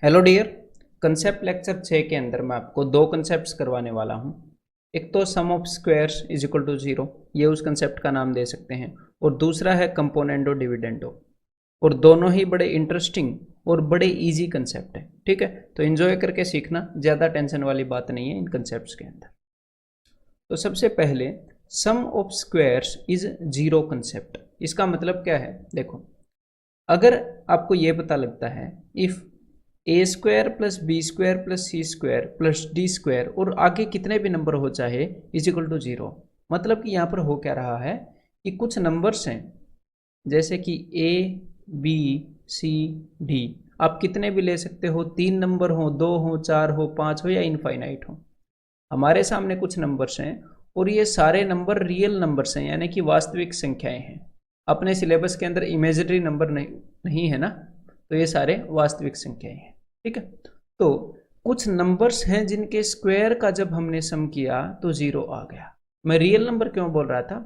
Hello dear. Concept lecture 6 के अंदर मैं आपको दो कंसेप्ट्स करवाने वाला हूँ। एक तो sum of squares is equal to zero, ये उस कंसेप्ट का नाम दे सकते हैं, और दूसरा है कंपोनेंडो डिविडेंडो। और दोनों ही बड़े इंटरेस्टिंग और बड़े इजी कंसेप्ट है। ठीक है, तो एंजॉय करके सीखना, ज़्यादा टेंशन वाली बात नहीं है इन कंसेप्ट्स के अंदर। तो सबसे पहले sum of squares is zero concept. इसका मतलब क्या है? देखो, अगर आपको ये पता लगता है if A square plus B square plus C square plus D square और आगे कितने भी नंबर हो चाहे इज इक्वल टू जीरो, मतलब कि यहाँ पर हो क्या रहा है कि कुछ नंबर्स हैं जैसे कि ए बी सी डी, आप कितने भी ले सकते हो, 3 नंबर हो, 2 हो, 4 हो, 5 हो या इनफाइनाइट हो। हमारे सामने कुछ नंबर्स हैं और ये सारे नंबर रियल नंबर्स हैं, यानी कि वास्तविक संख्याएं हैं। अपने सिलेबस के अंदर इमेजिनरी नंबर नहीं है ना, तो ये सारे वास्तविक संख्याएं हैं। ठीक है, तो कुछ नंबर्स हैं जिनके स्क्वायर का जब हमने सम किया तो जीरो आ गया। मैं रियल नंबर क्यों बोल रहा था?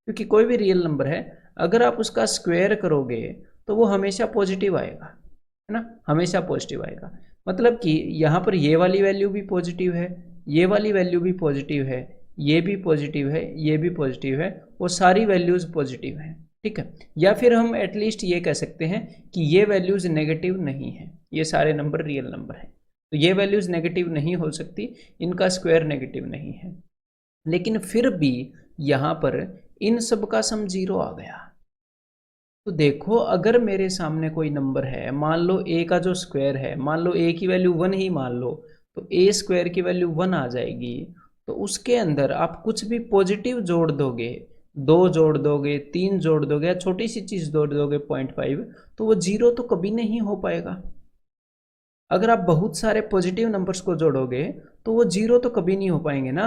क्योंकि कोई भी रियल नंबर है, अगर आप उसका स्क्वायर करोगे तो वो हमेशा पॉजिटिव आएगा, है ना, हमेशा पॉजिटिव आएगा। मतलब कि यहाँ पर ये वाली वैल्यू भी पॉजिटिव है, ये वाली वैल्यू भी पॉजिटिव है, ये भी पॉजिटिव है, ये भी पॉजिटिव है, वो सारी वैल्यूज पॉजिटिव हैं। ठीक है, या फिर हम एटलीस्ट ये कह सकते हैं कि ये वैल्यूज नेगेटिव नहीं है, ये सारे नंबर रियल नंबर हैं, तो ये वैल्यूज नेगेटिव नहीं हो सकती, इनका स्क्वायर नेगेटिव नहीं है। लेकिन फिर भी यहाँ पर इन सब का सम जीरो आ गया। तो देखो, अगर मेरे सामने कोई नंबर है, मान लो ए का जो स्क्वायर है, मान लो ए की वैल्यू 1 ही मान लो, तो ए स्क्वायर की वैल्यू 1 आ जाएगी। तो उसके अंदर आप कुछ भी पॉजिटिव जोड़ दोगे, 2 जोड़ दोगे, 3 जोड़ दोगे, या छोटी सी चीज़ जोड़ दोगे 0.5, तो वो जीरो तो कभी नहीं हो पाएगा। अगर आप बहुत सारे पॉजिटिव नंबर्स को जोड़ोगे तो वो जीरो तो कभी नहीं हो पाएंगे ना।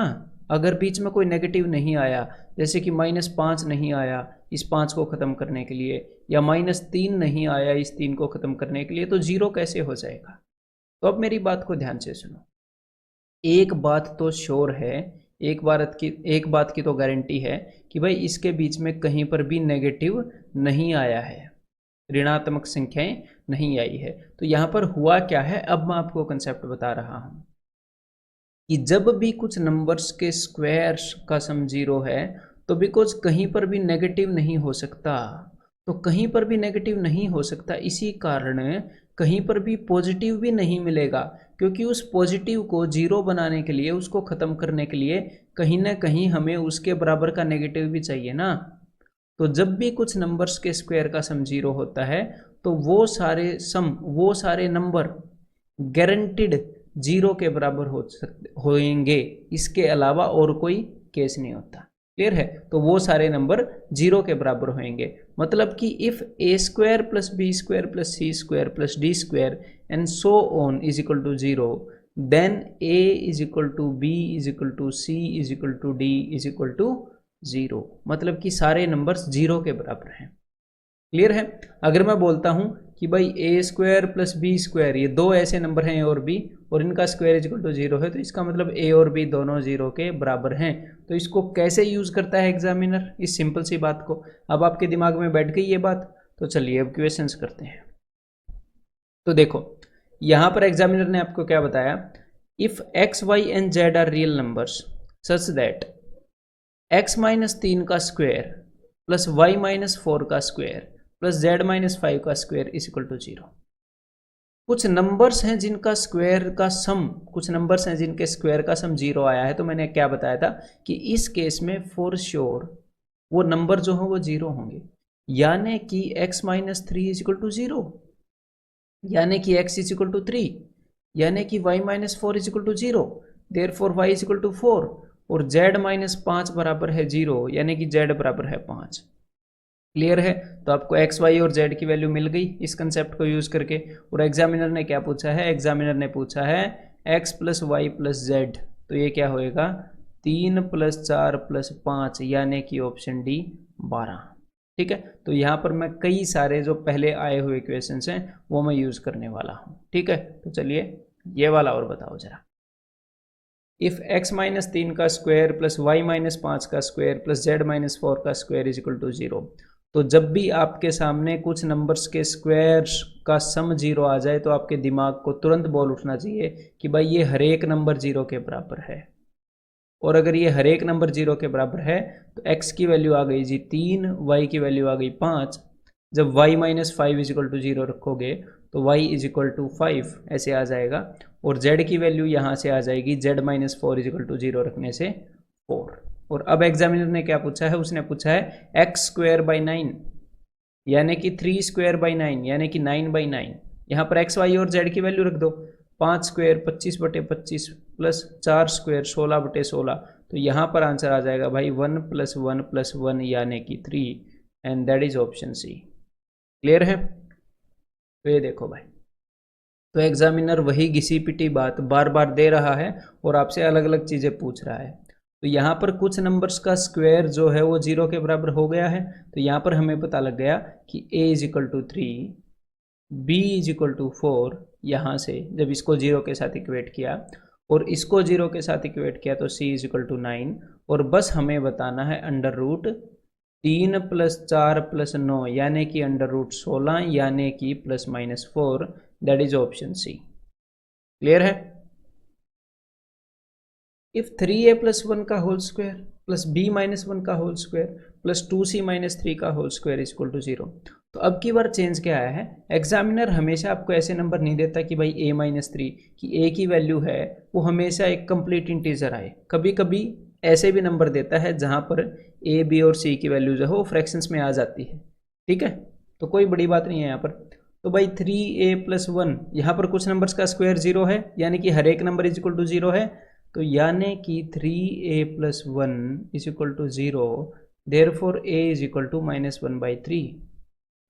अगर बीच में कोई नेगेटिव नहीं आया, जैसे कि -5 नहीं आया इस 5 को ख़त्म करने के लिए, या -3 नहीं आया इस 3 को ख़त्म करने के लिए, तो जीरो कैसे हो जाएगा? तो अब मेरी बात को ध्यान से सुनो। एक बात तो श्योर है, एक बात की तो गारंटी है कि भाई इसके बीच में कहीं पर भी नेगेटिव नहीं आया है, ऋणात्मक संख्याएं नहीं आई है। तो यहाँ पर हुआ क्या है, अब मैं आपको कंसेप्ट बता रहा हूँ कि जब भी कुछ नंबर्स के स्क्वायर्स का सम जीरो है, तो बिकॉज कहीं पर भी नेगेटिव नहीं हो सकता, तो कहीं पर भी नेगेटिव नहीं हो सकता, इसी कारण कहीं पर भी पॉजिटिव भी नहीं मिलेगा, क्योंकि उस पॉजिटिव को जीरो बनाने के लिए, उसको ख़त्म करने के लिए कहीं ना कहीं हमें उसके बराबर का नेगेटिव भी चाहिए ना। तो जब भी कुछ नंबर्स के स्क्वायर का सम जीरो होता है, तो वो सारे नंबर गारंटीड जीरो के बराबर होंगे, इसके अलावा और कोई केस नहीं होता। क्लियर है? तो वो सारे नंबर जीरो के बराबर होंगे। मतलब कि if A square plus B square plus C square plus D square and so on is equal to zero, then A is equal to B is equal to C is equal to D is equal to zero. मतलब कि सारे numbers zero के बराबर हैं। Clear है? अगर मैं बोलता हूं कि भाई ए स्क्वायर प्लस बी स्क्वायर, ये दो ऐसे नंबर हैं ए और बी, और इनका square is equal to zero है, तो इसका मतलब ए और बी दोनों जीरो के बराबर हैं। तो इसको कैसे यूज करता है एग्जामिनर, इस सिंपल सी बात को? अब आपके दिमाग में बैठ गई ये बात, तो चलिए अब क्वेश्चंस करते हैं। तो देखो, यहां पर एग्जामिनर ने आपको क्या बताया, if X Y and Z are real numbers such that x-3 का स्क्वायर प्लस y-4 का स्क्वायर प्लस z-5 का square is equal to zero. कुछ नंबर्स हैं जिनका स्क्वायर का सम, कुछ नंबर्स हैं जिनके स्क्वायर का सम जीरो आया है, तो मैंने क्या बताया था कि इस केस में फॉर श्योर वो नंबर जो हो वो जीरो होंगे, यानी कि x-3 is equal to zero, यानी कि x इज इक्वल टू 3, यानी कि y-4 is equal to zero, therefore y is equal to 4, और z-5 बराबर है जीरो, यानी कि z बराबर है 5। क्लियर है? तो आपको x, y और z की वैल्यू मिल गई इस कंसेप्ट को यूज करके। और एग्जामिनर ने क्या पूछा है? एग्जामिनर ने पूछा है x plus Y plus Z, तो ये क्या होएगा 3 प्लस 4 प्लस 5, यानी कि ऑप्शन डी 12। ठीक है, तो यहाँ पर मैं कई सारे जो पहले आए हुए क्वेश्चंस हैं वो मैं यूज करने वाला हूँ। ठीक है, तो चलिए ये वाला और बताओ जरा। इफ x-3 का स्क्वायर प्लस y-5 का स्क्वायर प्लस z-4 का square is equal to zero, तो जब भी आपके सामने कुछ नंबर्स के स्क्वायर्स का सम 0 आ जाए तो आपके दिमाग को तुरंत बोल उठना चाहिए कि भाई ये हर एक नंबर 0 के बराबर है। और अगर ये हर एक नंबर 0 के बराबर है तो x की वैल्यू आ गई जी 3, y की वैल्यू आ गई 5। जब y माइनस 5 इजिकल टू 0 रखोगे तो y इजिकल टू 5 ऐसे आ जाएगा, और z की वैल्यू यहाँ से आ जाएगी z माइनस 4 इजिकल टू 0 रखने से 4। और अब एग्जामिनर ने क्या पूछा है, उसने पूछा है एक्स स्क्वायर बाई 9 यानी कि 3 स्क्वायर बाई 9 यानी कि 9 बाई 9। यहाँ पर एक्स वाई और जेड की वैल्यू रख दो। 5 स्क्वायर 25/25 प्लस 4 स्क्वायर 16/16। तो यहाँ पर आंसर आ जाएगा भाई 1 + 1 + 1 यानी कि 3, and that is option C. Clear है? तो ये देखो भाई, तो एग्जामिनर वही घिसी पिटी बात बार बार दे रहा है और आपसे अलग अलग चीज़ें पूछ रहा है। तो यहाँ पर कुछ नंबर्स का स्क्वायर जो है वो 0 के बराबर हो गया है, तो यहाँ पर हमें पता लग गया कि a is equal to 3, b is equal to 4। यहाँ से जब इसको 0 के साथ इक्वेट किया और इसको 0 के साथ इक्वेट किया तो c इजिकल टू 9। और बस हमें बताना है अंडर रूट 3 + 4 + 9 यानी कि अंडर रूट 16 यानी कि ±4, that is option C. Clear है? इफ 3a + 1 का होल स्क्वायर प्लस b - 1 का होल स्क्वायर प्लस 2c - 3 का होल स्क्वायर इक्वल टू 0। तो अब की बार चेंज क्या आया है, एग्जामिनर हमेशा आपको ऐसे नंबर नहीं देता कि भाई a - 3 कि a की वैल्यू है वो हमेशा एक कंप्लीट इंटीजर आए। कभी कभी ऐसे भी नंबर देता है जहां पर a, b और c की वैल्यू जो है वो फ्रैक्शंस में आ जाती है। ठीक है, तो कोई बड़ी बात नहीं है यहाँ पर। तो भाई 3a + 1, यहाँ पर कुछ नंबर्स का स्क्वायर 0 है यानी कि हर एक नंबर इक्वल टू 0 है। तो यानी कि 3a + 1 equal to 0, therefore a equal to -1/3।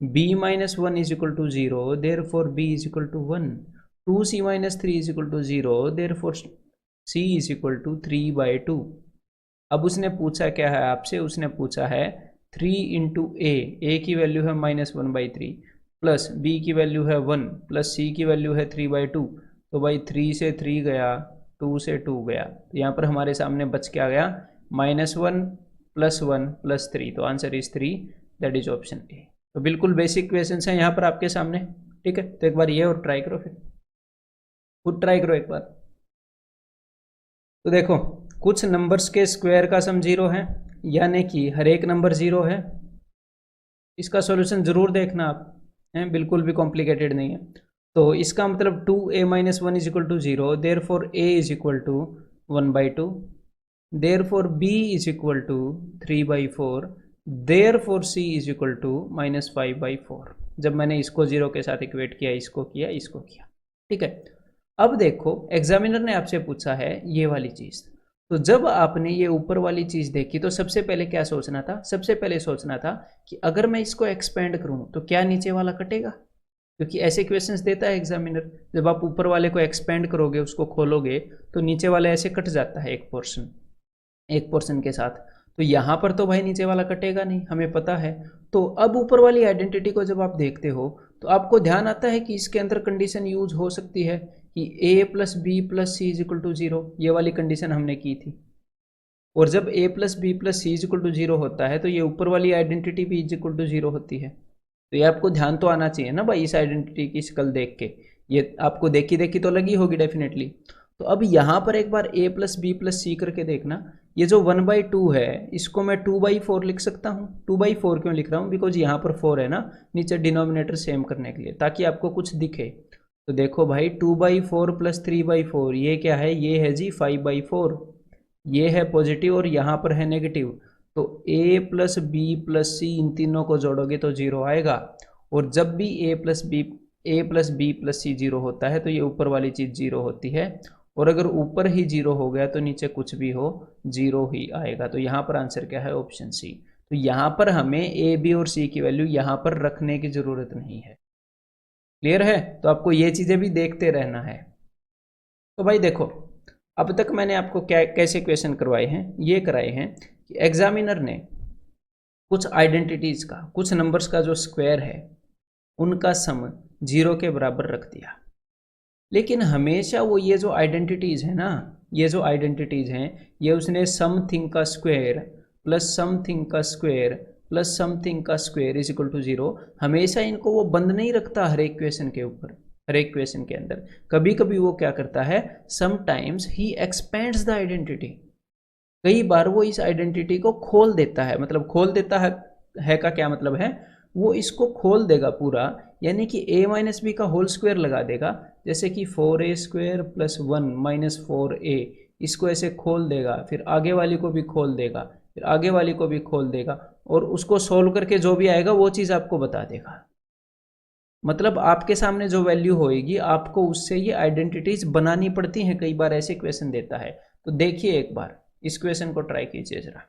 b - 1 equal to 0, therefore b equal to 1। 2c - 3 equal to 0, therefore c equal to 3/2। अब उसने पूछा क्या है आपसे, उसने पूछा है 3 × a की वैल्यू है -1/3 प्लस b की वैल्यू है 1 प्लस c की वैल्यू है 3/2। तो भाई 3 से 3 गया, 2 से 2 गया, तो यहाँ पर हमारे सामने बच के आ गया -1 + 1 + 3। तो answer is 3, that is option ए। तो बिल्कुल बेसिक क्वेश्चंस हैं यहाँ पर आपके सामने। ठीक है, तो एक बार ये और ट्राई करो, फिर खुद ट्राई करो एक बार। तो देखो, कुछ नंबर्स के स्क्वायर का सम 0 है यानी कि हर एक नंबर 0 है। इसका सॉल्यूशन जरूर देखना आप, हैं, बिल्कुल भी कॉम्प्लिकेटेड नहीं है। तो इसका मतलब 2a - 1 equal to 0, therefore a is equal to 1/2, therefore b is equal to 3/4, therefore c is equal to -5/4। जब मैंने इसको 0 के साथ इक्वेट किया, इसको किया, इसको किया। ठीक है, अब देखो एग्जामिनर ने आपसे पूछा है ये वाली चीज़। तो जब आपने ये ऊपर वाली चीज़ देखी तो सबसे पहले क्या सोचना था, सबसे पहले सोचना था कि अगर मैं इसको एक्सपेंड करूं तो क्या नीचे वाला कटेगा, क्योंकि ऐसे क्वेश्चंस देता है एग्जामिनर। जब आप ऊपर वाले को एक्सपेंड करोगे, उसको खोलोगे तो नीचे वाला ऐसे कट जाता है एक पोर्शन के साथ। तो यहाँ पर तो भाई नीचे वाला कटेगा नहीं, हमें पता है। तो अब ऊपर वाली आइडेंटिटी को जब आप देखते हो तो आपको ध्यान आता है कि इसके अंदर कंडीशन यूज हो सकती है कि a + b + c equal to 0, ये वाली कंडीशन हमने की थी। और जब a + b + c equal to 0 होता है तो ये ऊपर वाली आइडेंटिटी भी इक्वल टू 0 होती है। तो ये आपको ध्यान तो आना चाहिए ना भाई, इस आइडेंटिटी की शक्ल देख के ये आपको देखी देखी तो लगी होगी डेफिनेटली। तो अब यहाँ पर एक बार a + b + c करके देखना। ये जो 1/2 है इसको मैं 2/4 लिख सकता हूँ। 2/4 क्यों लिख रहा हूँ, बिकॉज यहाँ पर 4 है ना, नीचे डिनोमिनेटर सेम करने के लिए, ताकि आपको कुछ दिखे। तो देखो भाई 2/4 + 3/4 ये क्या है, ये है जी 5/4। ये है पॉजिटिव और यहाँ पर है नेगेटिव। तो a + b + c इन तीनों को जोड़ोगे तो 0 आएगा। और जब भी a + b + c 0 होता है तो ये ऊपर वाली चीज़ 0 होती है। और अगर ऊपर ही 0 हो गया तो नीचे कुछ भी हो 0 ही आएगा। तो यहाँ पर आंसर क्या है, ऑप्शन सी। तो यहाँ पर हमें a, b और c की वैल्यू यहाँ पर रखने की ज़रूरत नहीं है। क्लियर है? तो आपको ये चीज़ें भी देखते रहना है। तो भाई देखो, अब तक मैंने आपको क्या कैसे क्वेश्चन करवाए हैं, ये कराए हैं कि एग्जामिनर ने कुछ आइडेंटिटीज का, कुछ नंबर्स का जो स्क्वायर है उनका सम 0 के बराबर रख दिया। लेकिन हमेशा वो ये जो आइडेंटिटीज है ना, ये जो आइडेंटिटीज हैं, ये उसने समथिंग का स्क्वायर प्लस समथिंग का स्क्वायर प्लस समथिंग का स्क्वायर इज इक्वल टू 0, हमेशा इनको वो बंद नहीं रखता हर एक क्वेश्चन के ऊपर, हर एक क्वेश्चन के अंदर। कभी कभी वो क्या करता है, sometimes he expends the identity, कई बार वो इस आइडेंटिटी को खोल देता है। मतलब खोल देता है का क्या मतलब है, वो इसको खोल देगा पूरा, यानी कि a माइनस बी का होल स्क्वायर लगा देगा, जैसे कि 4a square plus 1 minus 4a, इसको ऐसे खोल देगा, फिर आगे वाली को भी खोल देगा, फिर आगे वाली को भी खोल देगा, और उसको सोल्व करके जो भी आएगा वो चीज़ आपको बता देगा। मतलब आपके सामने जो वैल्यू होएगी आपको उससे ये आइडेंटिटीज बनानी पड़ती हैं, कई बार ऐसे क्वेश्चन देता है। तो देखिए एक बार इस क्वेश्चन को ट्राई कीजिए जरा।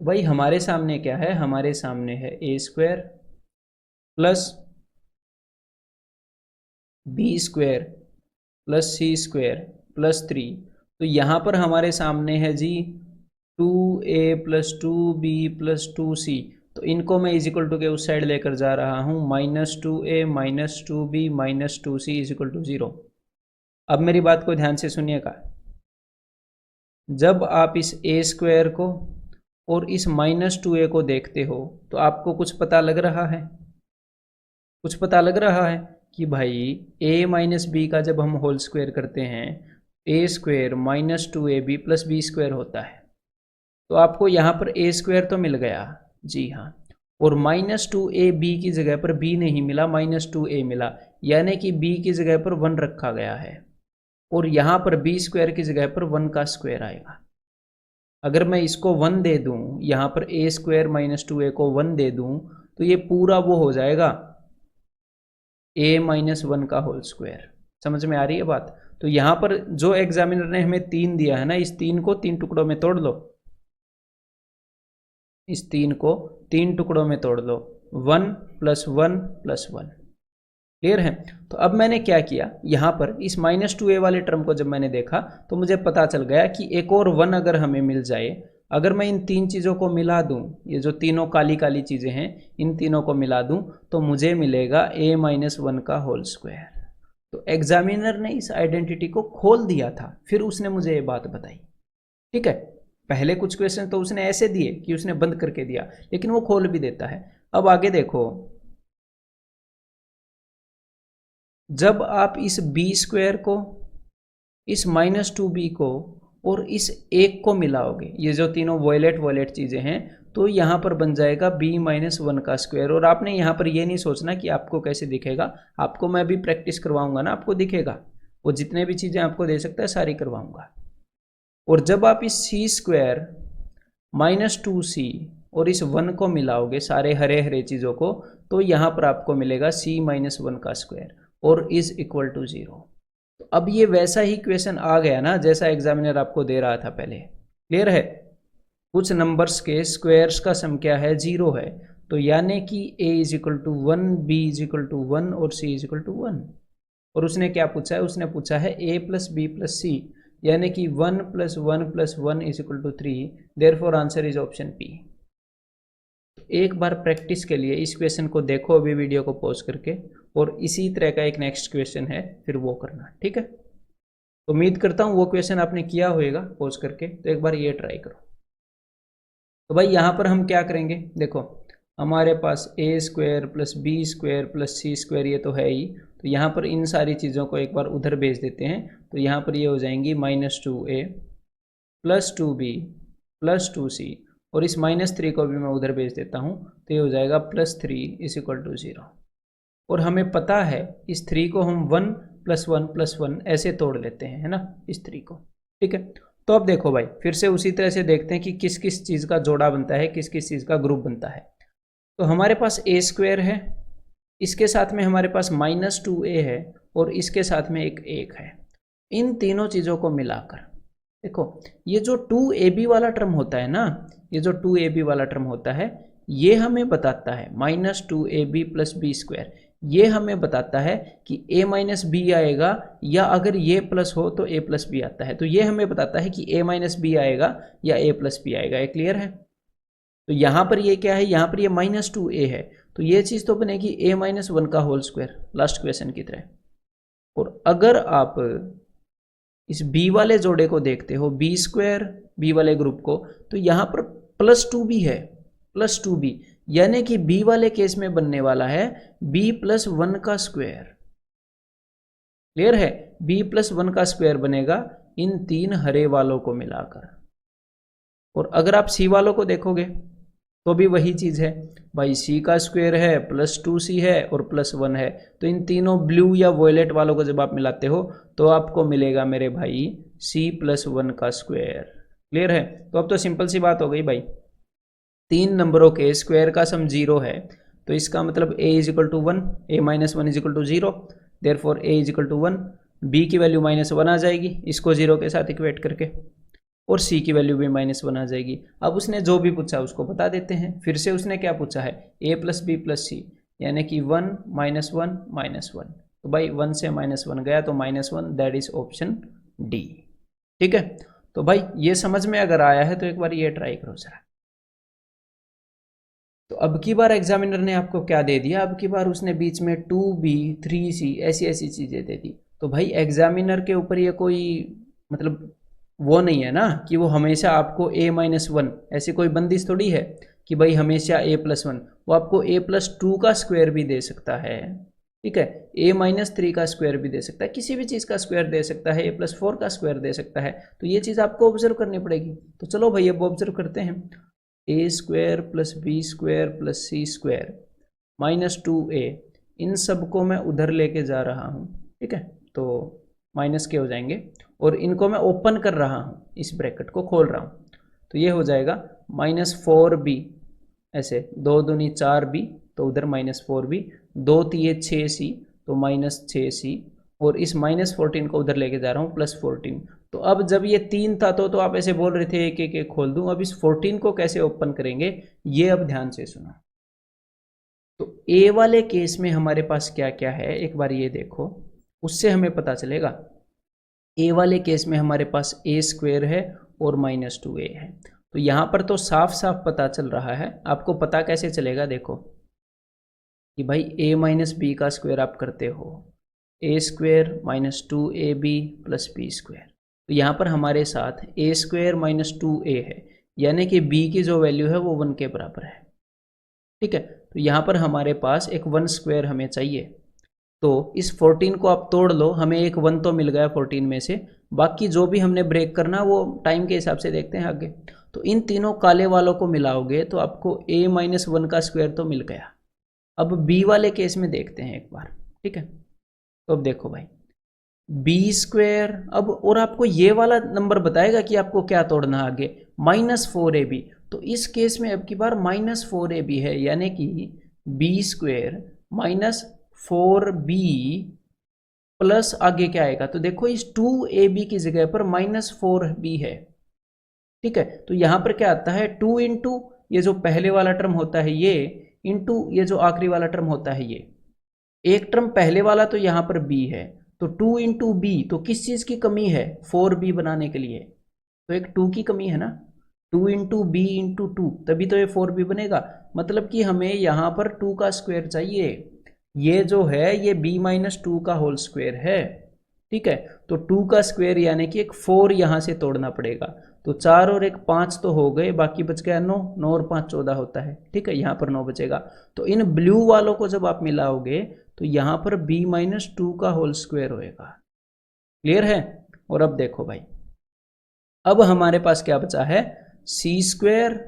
भाई हमारे सामने क्या है, हमारे सामने है A square plus B square plus C square plus 3। तो यहाँ पर हमारे सामने है जी 2a plus 2b plus 2c, तो इनको मैं इज इक्वल टू के उस साइड लेकर जा रहा हूँ, -2a minus 2b minus 2c is equal to 0। अब मेरी बात को ध्यान से सुनिएगा, जब आप इस a स्क्वायर को और इस -2a को देखते हो तो आपको कुछ पता लग रहा है, कुछ पता लग रहा है कि भाई a माइनस बी का जब हम होल स्क्वायर करते हैं a square minus 2ab plus B square होता है। तो आपको यहाँ पर a स्क्वायर तो मिल गया, जी हाँ, और -2ab की जगह पर b नहीं मिला, -2a मिला, यानी कि b की जगह पर 1 रखा गया है, और यहाँ पर b स्क्वायर की जगह पर 1 का स्क्वायर आएगा। अगर मैं इसको 1 दे दूँ, यहाँ पर a स्क्वायर माइनस 2a को 1 दे दूँ, तो ये पूरा वो हो जाएगा a माइनस 1 का होल स्क्वायर। समझ में आ रही है बात? तो यहाँ पर जो एग्जामिनर ने हमें 3 दिया है ना, इस 3 को 3 टुकड़ों में तोड़ लो, इस 3 को 3 टुकड़ों में तोड़ लो, 1 प्लस 1 प्लस 1। क्लियर है? तो अब मैंने क्या किया, यहाँ पर इस -2a वाले टर्म को जब मैंने देखा तो मुझे पता चल गया कि एक और 1 अगर हमें मिल जाए, अगर मैं इन 3 चीज़ों को मिला दूँ, ये जो तीनों काली काली चीज़ें हैं इन तीनों को मिला दूँ, तो मुझे मिलेगा a माइनस 1 का होल स्क्वायर। तो एग्जामिनर ने इस आइडेंटिटी को खोल दिया था, फिर उसने मुझे ये बात बताई। ठीक है, पहले कुछ क्वेश्चन तो उसने ऐसे दिए कि उसने बंद करके दिया, लेकिन वो खोल भी देता है। अब आगे देखो, जब आप इस बी स्क्वायर को, इस -2b को और इस 1 को मिलाओगे, ये जो तीनों वॉयलेट वॉयलेट चीज़ें हैं, तो यहाँ पर बन जाएगा b माइनस 1 का स्क्वायर। और आपने यहाँ पर ये नहीं सोचना कि आपको कैसे दिखेगा, आपको मैं भी प्रैक्टिस करवाऊंगा ना, आपको दिखेगा। वो जितने भी चीज़ें आपको दे सकता है सारी करवाऊंगा। और जब आप इस सी स्क्वायर -2c और इस 1 को मिलाओगे, सारे हरे हरे चीज़ों को, तो यहाँ पर आपको मिलेगा c माइनस 1 का स्क्वायर और इज इक्वल टू 0। तो अब ये वैसा ही क्वेश्चन आ गया ना जैसा एग्जामिनर आपको दे रहा था पहले। क्लियर है? कुछ नंबर्स के स्क्वायर्स का सम क्या है, 0 है, तो यानी कि a is equal to 1, b is equal to 1 और c इज इक्वल टू 1। और उसने क्या पूछा है, उसने पूछा है a plus B plus C, यानी कि 1 plus 1 plus 1 is equal to 3, therefore answer is option P. एक बार प्रैक्टिस के लिए इस क्वेश्चन को देखो अभी वीडियो को पॉज करके, और इसी तरह का एक नेक्स्ट क्वेश्चन है, फिर वो करना। ठीक है? तो उम्मीद करता हूँ वो क्वेश्चन आपने किया होगा पॉज करके, तो एक बार ये ट्राई करो। तो भाई यहाँ पर हम क्या करेंगे, देखो हमारे पास a square plus B square plus C square ये तो है ही, तो यहाँ पर इन सारी चीज़ों को एक बार उधर भेज देते हैं। तो यहाँ पर ये हो जाएंगी -2a plus 2b plus 2c, और इस -3 को भी मैं उधर भेज देता हूँ, तो ये हो जाएगा +3 इज इक्वल टू 0। और हमें पता है इस 3 को हम 1 प्लस 1 प्लस 1 ऐसे तोड़ लेते हैं, है ना, इस 3 को। ठीक है? तो अब देखो भाई, फिर से उसी तरह से देखते हैं कि किस किस चीज़ का जोड़ा बनता है, किस किस चीज़ का ग्रुप बनता है। तो हमारे पास a स्क्वायर है, इसके साथ में हमारे पास -2a है, और इसके साथ में एक 1 है। इन तीनों चीज़ों को मिलाकर देखो, ये जो 2ab वाला टर्म होता है ना, ये जो 2ab वाला टर्म होता है, ये हमें बताता है -2ab प्लस बी स्क्वायर, ये हमें बताता है कि a माइनस बी आएगा, या अगर ये प्लस हो तो a प्लस बी आता है। तो ये हमें बताता है कि a माइनस बी आएगा या a प्लस बी आएगा। ये क्लियर है? तो यहाँ पर ये क्या है, यहाँ पर ये -2a है, तो ये चीज़ तो बनेगी a माइनस 1 का होल स्क्वायर, लास्ट क्वेश्चन की तरह। और अगर आप इस b वाले जोड़े को देखते हो, बी स्क्वायर बी वाले ग्रुप को, तो यहाँ पर +2b है, प्लस 2b, यानी कि b वाले केस में बनने वाला है b प्लस 1 का स्क्वायर। क्लियर है? b प्लस 1 का स्क्वायर बनेगा इन तीन हरे वालों को मिलाकर। और अगर आप c वालों को देखोगे तो भी वही चीज है भाई, c का स्क्वायर है प्लस 2c है और प्लस 1 है, तो इन तीनों ब्लू या वॉयलेट वालों को जब आप मिलाते हो तो आपको मिलेगा मेरे भाई c प्लस 1 का स्क्वायर। क्लियर है? तो अब तो सिंपल सी बात हो गई भाई, तीन नंबरों के स्क्वायर का सम 0 है, तो इसका मतलब a is equal to 1, a minus 1 is equal to 0, therefore a is equal to 1, b की वैल्यू -1 आ जाएगी इसको 0 के साथ इक्वेट करके, और c की वैल्यू भी -1 आ जाएगी। अब उसने जो भी पूछा उसको बता देते हैं। फिर से उसने क्या पूछा है, a plus B plus C, यानी कि 1 -1 -1, तो भाई 1 से -1 गया तो -1, दैट इज ऑप्शन डी। ठीक है, तो भाई ये समझ में अगर आया है तो एक बार ये ट्राई करो जरा। तो अब की बार एग्जामिनर ने आपको क्या दे दिया, अब की बार उसने बीच में 2b 3c ऐसी ऐसी चीजें दे दी। तो भाई एग्जामिनर के ऊपर ये कोई मतलब वो नहीं है ना कि वो हमेशा आपको a-1 ऐसी कोई बंदिश थोड़ी है कि भाई हमेशा a+1, वो आपको a+2 का स्क्वायर भी दे सकता है। ठीक है, a-3 का स्क्वायर भी दे सकता है, किसी भी चीज़ का स्क्वायर दे सकता है, a+4 का स्क्वायर दे सकता है। तो ये चीज़ आपको ऑब्जर्व करनी पड़ेगी। तो चलो भाई अब ऑब्जर्व करते हैं, a² + b² + c² -2a, इन सबको मैं उधर लेके जा रहा हूँ। ठीक है, तो माइनस के हो जाएंगे और इनको मैं ओपन कर रहा हूँ, इस ब्रैकेट को खोल रहा हूँ, तो ये हो जाएगा -4b, ऐसे 2 दूनी 4b, तो उधर -4b, 2 तिये 6c, तो -6c, और इस -14 को उधर लेके जा रहा हूँ +14। तो अब जब ये 3 था तो आप ऐसे बोल रहे थे एक एक एक खोल दूँ, अब इस 14 को कैसे ओपन करेंगे ये अब ध्यान से सुनो। तो ए वाले केस में हमारे पास क्या क्या है एक बार ये देखो, उससे हमें पता चलेगा। ए वाले केस में हमारे पास a² है और -2a है, तो यहाँ पर तो साफ साफ पता चल रहा है। आपको पता कैसे चलेगा, देखो कि भाई a माइनस बी का स्क्वायर आप करते हो, a² -2ab + b², तो यहाँ पर हमारे साथ a² -2a है, यानी कि b की जो वैल्यू है वो 1 के बराबर है। ठीक है, तो यहाँ पर हमारे पास एक 1² हमें चाहिए, तो इस 14 को आप तोड़ लो, हमें एक 1 तो मिल गया 14 में से, बाकी जो भी हमने ब्रेक करना वो टाइम के हिसाब से देखते हैं आगे। तो इन तीनों काले वालों को मिलाओगे तो आपको a-1 का स्क्वायर तो मिल गया। अब b वाले केस में देखते हैं एक बार। ठीक है, तो अब देखो भाई b², अब और आपको ये वाला नंबर बताएगा कि आपको क्या तोड़ना आगे, -4ab, तो इस केस में अब की बार -4ab है, यानी कि b² -4b प्लस आगे क्या आएगा, तो देखो इस 2ab की जगह पर -4b है। ठीक है, तो यहां पर क्या आता है, 2 इंटू ये जो पहले वाला टर्म होता है ये, इंटू ये जो आखिरी वाला टर्म होता है ये, एक टर्म पहले वाला तो यहाँ पर b है, तो 2 इंटू बी, तो किस चीज की कमी है, 4b बनाने के लिए, तो एक 2 की कमी है ना, 2 इंटू बी इंटू 2, तभी तो ये 4b बनेगा। मतलब कि हमें यहाँ पर 2 का स्क्वायर चाहिए, ये जो है ये b-2 का होल स्क्वायर है। ठीक है, तो 2 का स्क्वायर यानी कि एक 4 यहाँ से तोड़ना पड़ेगा, तो 4 और 1 5 तो हो गए, बाकी बच गया 9, 9 और 5 14 होता है। ठीक है, यहाँ पर 9 बचेगा, तो इन ब्लू वालों को जब आप मिलाओगे तो यहाँ पर b-2 का होल स्क्वायर होएगा। क्लियर है? और अब देखो भाई, अब हमारे पास क्या बचा है, c²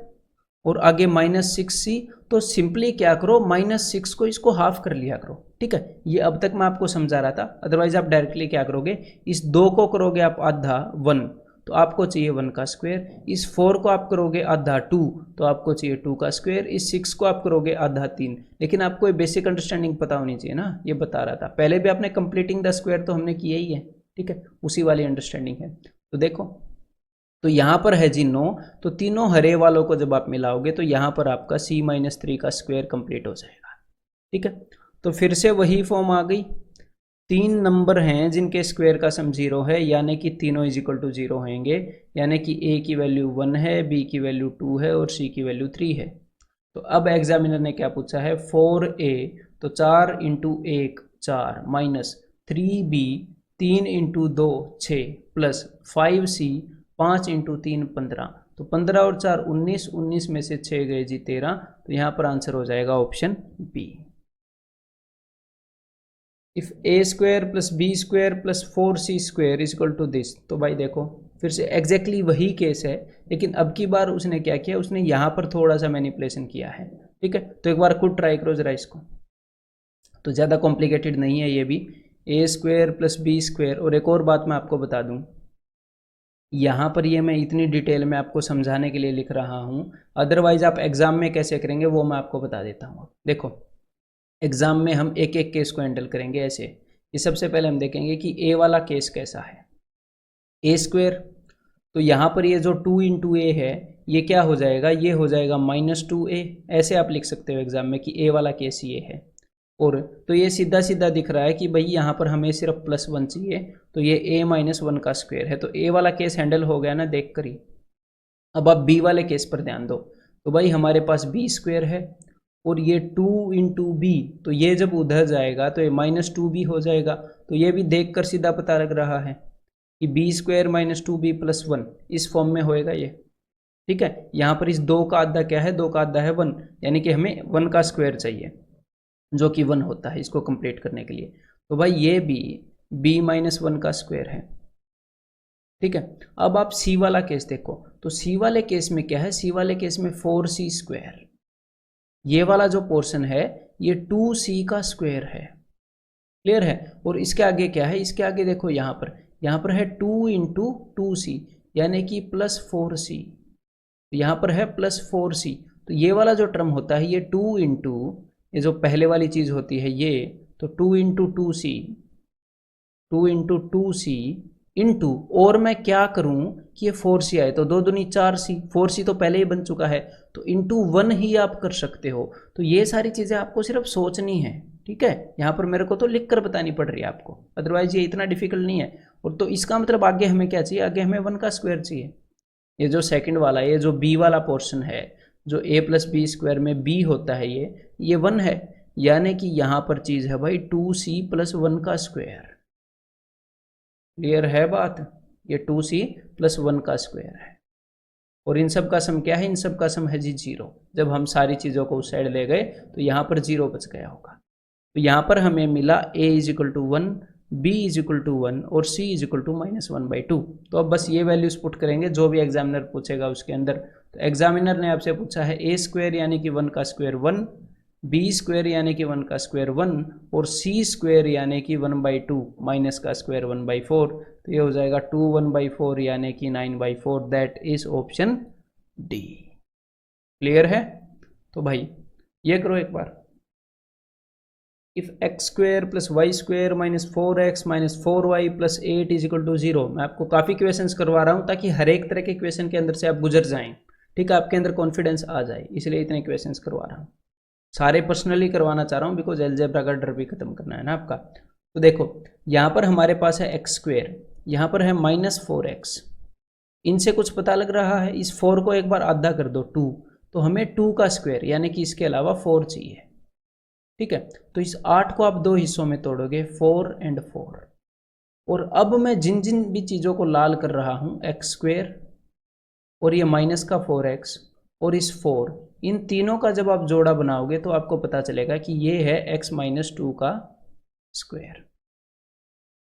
और आगे -6c, तो सिंपली क्या करो, -6 को इसको हाफ कर लिया करो। ठीक है, ये अब तक मैं आपको समझा रहा था, अदरवाइज आप डायरेक्टली क्या करोगे, इस 2 को करोगे आप आधा 1, तो आपको चाहिए 1 का स्क्वायर, इस 4 को आप करोगे आधा 2, तो आपको चाहिए 2 का स्क्वायर, इस 6 को आप करोगे आधा 3। लेकिन आपको ये बेसिक अंडरस्टैंडिंग पता होनी चाहिए ना, ये बता रहा था पहले भी, आपने कंप्लीटिंग द स्क्वायर तो हमने किया ही है। ठीक है, उसी वाली अंडरस्टैंडिंग है। तो देखो, तो यहाँ पर है जी 9, तो तीनों हरे वालों को जब आप मिलाओगे तो यहाँ पर आपका c-3 का स्क्वायर कंप्लीट हो जाएगा। ठीक है, तो फिर से वही फॉर्म आ गई, 3 नंबर हैं जिनके स्क्वायर का सम 0 है, यानी कि तीनों = 0 होंगे, यानी कि a की वैल्यू 1 है, b की वैल्यू 2 है और c की वैल्यू 3 है। तो अब एग्जामिनर ने क्या पूछा है, 4a, तो 4 into 1 4 -3b 3 into 2 6 + 5c 5 into 3 15, तो 15 और 4 19, 19 में से 6 गए जी 13, तो यहाँ पर आंसर हो जाएगा option B. If A square plus B square plus 4c square is equal to this, तो भाई देखो फिर से एग्जैक्टली वही केस है, लेकिन अब की बार उसने क्या किया, उसने यहाँ पर थोड़ा सा मैनिपुलेशन किया है। ठीक है, तो एक बार खुद ट्राई करो जरा इसको, तो ज़्यादा कॉम्प्लिकेटेड नहीं है ये भी। ए स्क्वायर प्लस बी स्क्वायर, और एक और बात मैं आपको बता दूं, यहाँ पर ये मैं इतनी डिटेल में आपको समझाने के लिए लिख रहा हूँ, अदरवाइज आप एग्जाम में कैसे करेंगे वो मैं आपको बता देता हूँ। देखो एग्जाम में हम एक एक केस को हैंडल करेंगे ऐसे। ये सबसे पहले हम देखेंगे कि ए वाला केस कैसा है। ए स्क्वायर, तो यहाँ पर ये जो 2 इंटू ए है ये क्या हो जाएगा, ये हो जाएगा -2a, ऐसे आप लिख सकते हो एग्जाम में कि ए वाला केस ये है। और तो ये सीधा सीधा दिख रहा है कि भाई यहाँ पर हमें सिर्फ +1 चाहिए, तो ये a-1 का स्क्वायर है, तो ए वाला केस हैंडल हो गया ना देख कर ही। अब आप बी वाले केस पर ध्यान दो, तो भाई हमारे पास बी स्क्वायर है और ये 2 इंटू बी, तो ये जब उधर जाएगा तो ये -2b हो जाएगा, तो ये भी देख कर सीधा पता लग रहा है कि बी स्क्वायर -2b + 1 इस फॉर्म में होएगा ये। ठीक है, यहाँ पर इस 2 का आधा क्या है, 2 का आधा है 1, यानी कि हमें 1 का स्क्वायर चाहिए जो कि 1 होता है इसको कंप्लीट करने के लिए। तो भाई ये भी b-1 का स्क्वायर है। ठीक है, अब आप सी वाला केस देखो, तो सी वाले केस में क्या है, सी वाले केस में 4c स्क्वायर, ये वाला जो पोर्शन है ये 2c का स्क्वायर है। क्लियर है, और इसके आगे क्या है, इसके आगे देखो यहाँ पर है 2 इंटू 2c यानी कि +4c, यहाँ पर है +4c, तो ये वाला जो टर्म होता है ये 2 इंटू, ये जो पहले वाली चीज़ होती है ये, तो 2 into 2c, 2 into 2c into, और मैं क्या करूं कि ये 4c आए तो 2 दूनी 4c, 4c तो पहले ही बन चुका है, तो इंटू 1 ही आप कर सकते हो। तो ये सारी चीज़ें आपको सिर्फ सोचनी है। ठीक है, यहाँ पर मेरे को तो लिख कर बतानी पड़ रही है आपको, अदरवाइज ये इतना डिफिकल्ट नहीं है। और तो इसका मतलब आगे हमें क्या चाहिए, आगे हमें 1 का स्क्वायर चाहिए। ये जो सेकंड वाला, ये जो बी वाला पोर्शन है, जो a + b स्क्वायर में b होता है ये 1 है, यानी कि यहाँ पर चीज़ है भाई 2c + 1 का स्क्वायर। क्लियर है बात, ये 2c + 1 का स्क्वायर है। और इन सब का सम क्या है, इन सब का सम है जी 0। जब हम सारी चीज़ों को उस साइड ले गए तो यहाँ पर 0 बच गया होगा। तो यहाँ पर हमें मिला a = 1, b = 1 और c = -1/2। तो अब बस ये वैल्यूज पुट करेंगे जो भी एग्जामिनर पूछेगा उसके अंदर। तो एग्जामिनर ने आपसे पूछा है a स्क्वायर यानी कि 1 का स्क्वायर 1, b स्क्वायर यानी कि 1 का स्क्वायर 1 और c स्क्वायर यानी कि 1/2 माइनस का स्क्वायर 1/4। तो ये हो जाएगा 2 1/4 यानी कि 9/4, that is option D. Clear है, तो भाई ये करो एक बार, if x square plus Y square -4x -4y + 8 = 0। मैं आपको काफ़ी क्वेश्चंस करवा रहा हूँ ताकि हर एक तरह के क्वेश्चन के अंदर से आप गुजर जाएं। ठीक है, आपके अंदर कॉन्फिडेंस आ जाए, इसलिए इतने क्वेश्चंस करवा रहा हूँ। सारे पर्सनली करवाना चाह रहा हूँ बिकॉज अलजेब्रा का डर भी खत्म करना है ना आपका। तो देखो यहाँ पर हमारे पास है x स्क्वायर, यहाँ पर है -4x, इनसे कुछ पता लग रहा है, इस 4 को एक बार आधा कर दो 2, तो हमें 2 का स्क्वायर यानी कि इसके अलावा 4 चाहिए। ठीक है, तो इस 8 को आप 2 हिस्सों में तोड़ोगे, 4 और 4। और अब मैं जिन जिन भी चीज़ों को लाल कर रहा हूँ, x स्क्वायर और ये माइनस का 4x और इस 4, इन तीनों का जब आप जोड़ा बनाओगे तो आपको पता चलेगा कि ये है x - 2 का स्क्वायर।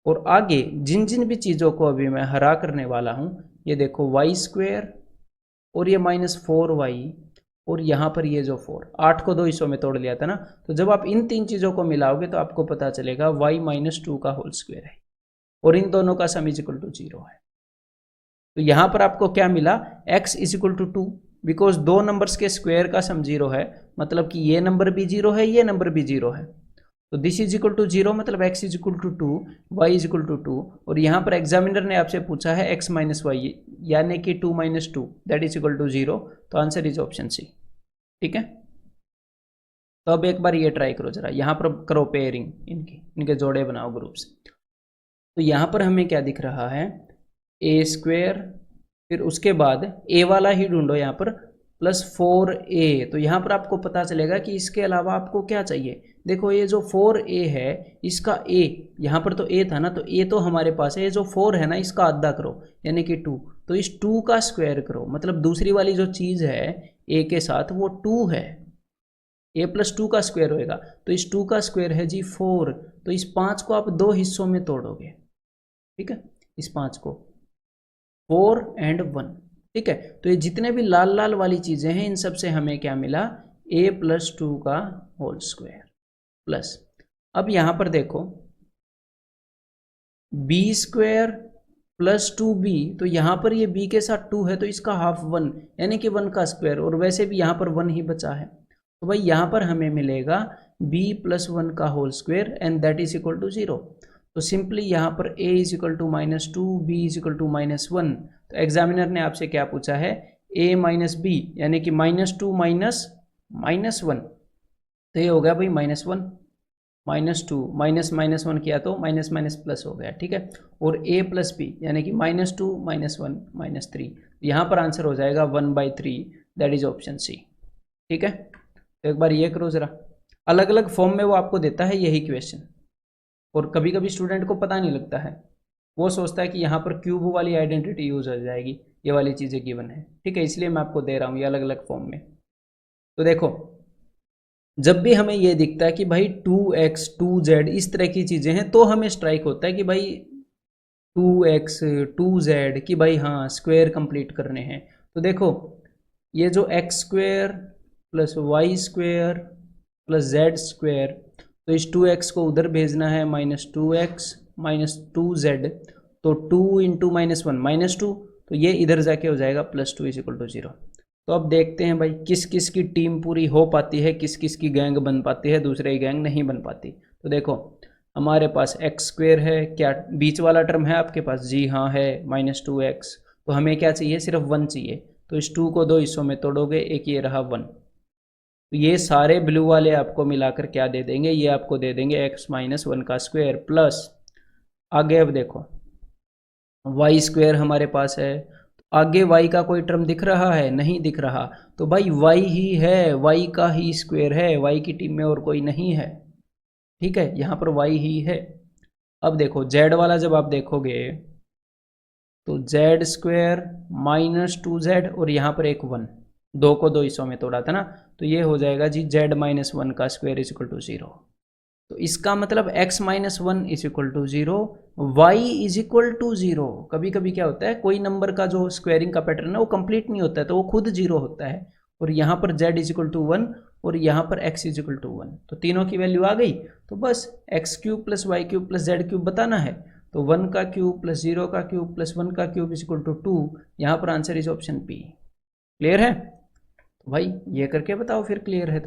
और आगे जिन जिन भी चीज़ों को अभी मैं हरा करने वाला हूँ, ये देखो y स्क्वायर और ये -4y और यहाँ पर ये जो 4, 8 को 2 हिस्सों में तोड़ लिया था ना, तो जब आप इन 3 चीज़ों को मिलाओगे तो आपको पता चलेगा y - 2 का होल स्क्वायर है और इन दोनों का सम = 0 है। तो यहाँ पर आपको क्या मिला, x = 2, बिकॉज 2 नंबर्स के स्क्वायर का सम 0 है, मतलब कि ये नंबर भी 0 है, ये नंबर भी 0 है। तो दिस = 0 मतलब x = 2, y = 2, और यहाँ पर एग्जामिनर ने आपसे पूछा है x - y यानी कि 2 - 2 दैट इज इक्वल टू 0, तो आंसर इज ऑप्शन सी। ठीक है, तो अब एक बार ये ट्राई करो जरा, यहाँ पर करो पेयरिंग, इनके जोड़े बनाओ ग्रुप्स। तो यहाँ पर हमें क्या दिख रहा है, a स्क्वायर, फिर उसके बाद a वाला ही ढूंढो यहाँ पर प्लस 4a, तो यहाँ पर आपको पता चलेगा कि इसके अलावा आपको क्या चाहिए। देखो ये जो 4a है इसका a, यहाँ पर तो a था ना, तो a तो हमारे पास है, ये जो 4 है ना इसका आधा करो यानी कि 2, तो इस 2 का स्क्वायर करो, मतलब दूसरी वाली जो चीज़ है a के साथ वो 2 है, a प्लस 2 का स्क्वायर होएगा, तो इस 2 का स्क्वायर है जी 4, तो इस 5 को आप 2 हिस्सों में तोड़ोगे, ठीक है, इस 5 को 4 और 1, ठीक है। तो ये जितने भी लाल लाल वाली चीज़ें हैं इन सब से हमें क्या मिला, a प्लस 2 का होल स्क्वायर प्लस, अब यहाँ पर देखो b स्क्वायर प्लस 2b, तो यहाँ पर ये b के साथ 2 है तो इसका हाफ 1 यानी कि 1 का स्क्वायर, और वैसे भी यहाँ पर 1 ही बचा है, तो भाई यहाँ पर हमें मिलेगा b प्लस 1 का whole square and that is equal to 0। तो सिंपली यहाँ पर a is equal to -2, b is equal to -1, तो एग्जामिनर ने आपसे क्या पूछा है, a माइनस बी यानी कि -2 माइनस -1, तो ये हो गया भाई -1, -2 माइनस -1 किया तो माइनस माइनस प्लस हो गया, ठीक है, और a प्लस बी यानी कि -2 -1 -3, यहाँ पर आंसर हो जाएगा 1/3, दैट इज ऑप्शन सी, ठीक है। तो एक बार ये करो ज़रा, अलग अलग फॉर्म में वो आपको देता है यही क्वेश्चन, और कभी कभी स्टूडेंट को पता नहीं लगता है, वो सोचता है कि यहाँ पर क्यूब वाली आइडेंटिटी यूज हो जाएगी, ये वाली चीज़ें गिवन है, ठीक है, इसलिए मैं आपको दे रहा हूँ ये अलग अलग फॉर्म में। तो देखो जब भी हमें ये दिखता है कि भाई 2x 2z इस तरह की चीज़ें हैं, तो हमें स्ट्राइक होता है कि भाई 2x 2z की भाई हाँ स्क्वायर कंप्लीट करने हैं। तो देखो ये जो x square plus Y square plus Z square, तो इस 2x को उधर भेजना है -2x -2z, तो 2 इंटू -1 -2, तो ये इधर जाके हो जाएगा +2 इज इक्वल टू 0। तो अब देखते हैं भाई किस किस की टीम पूरी हो पाती है, किस किस की गैंग बन पाती है, दूसरे की गैंग नहीं बन पाती। तो देखो हमारे पास x स्क्वायर है, क्या बीच वाला टर्म है आपके पास, जी हाँ है, -2x, तो हमें क्या चाहिए, सिर्फ 1 चाहिए, तो इस 2 को 2 हिस्सों में तोड़ोगे, एक ये रहा 1, तो ये सारे ब्लू वाले आपको मिलाकर क्या दे देंगे, ये आपको दे देंगे x - 1 का स्क्वायर प्लस, आगे अब देखो वाई स्क्वायर हमारे पास है, आगे y का कोई टर्म दिख रहा है, नहीं दिख रहा, तो भाई y ही है, y का ही स्क्वायर है, y की टीम में और कोई नहीं है, ठीक है, यहाँ पर y ही है। अब देखो z वाला जब आप देखोगे तो z स्क्वायर -2z और यहाँ पर एक 1, 2 को 2 हिस्सों में तोड़ा था ना, तो ये हो जाएगा जी z - 1 का स्क्वायर इज इक्वल टू 0। तो इसका मतलब x - 1 is equal to 0, y is equal to 0। कभी कभी क्या होता है, कोई नंबर का जो स्क्वायरिंग का पैटर्न है वो कंप्लीट नहीं होता है, तो वो खुद 0 होता है, और यहाँ पर z इज इक्वल टू 1 और यहाँ पर x इज इक्वल टू 1, तो तीनों की वैल्यू आ गई, तो बस x³ plus y³ plus z³ बताना है, तो 1 का क्यूब प्लस 0 का क्यूब प्लस 1 का क्यूब इज इक्वल टू 2, यहाँ पर answer is option P. Clear है? तो भाई ये करके बताओ फिर क्लियर है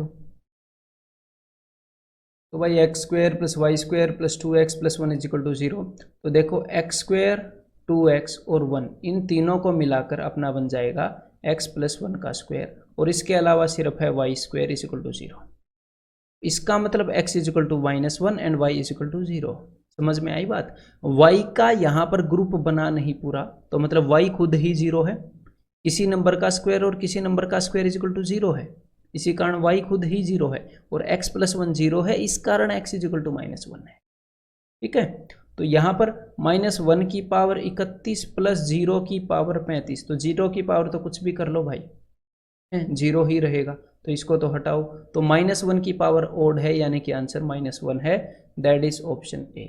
तो भाई X square plus Y square plus 2x plus 1 is equal to 0, तो देखो एक्स स्क्वायर 2x और 1 इन तीनों को मिलाकर अपना बन जाएगा x प्लस 1 का स्क्वायर, और इसके अलावा सिर्फ है Y square is equal to 0। इसका मतलब x is equal to -1 and y is equal to 0। समझ में आई बात? y का यहाँ पर ग्रुप बना नहीं पूरा, तो मतलब y खुद ही 0 है, किसी नंबर का स्क्वायर और किसी नंबर का स्क्वायर इज इक्वल टू 0 है, इसी कारण y खुद ही 0 है, और x प्लस 1 0 है, इस कारण x इज इक्वल टू -1 है। ठीक है, तो यहाँ पर -1 की पावर 31 प्लस 0 की पावर 35, तो 0 की पावर तो कुछ भी कर लो भाई, 0 ही रहेगा, तो इसको तो हटाओ, तो -1 की पावर ओड है, यानी कि आंसर -1 है, that is option A.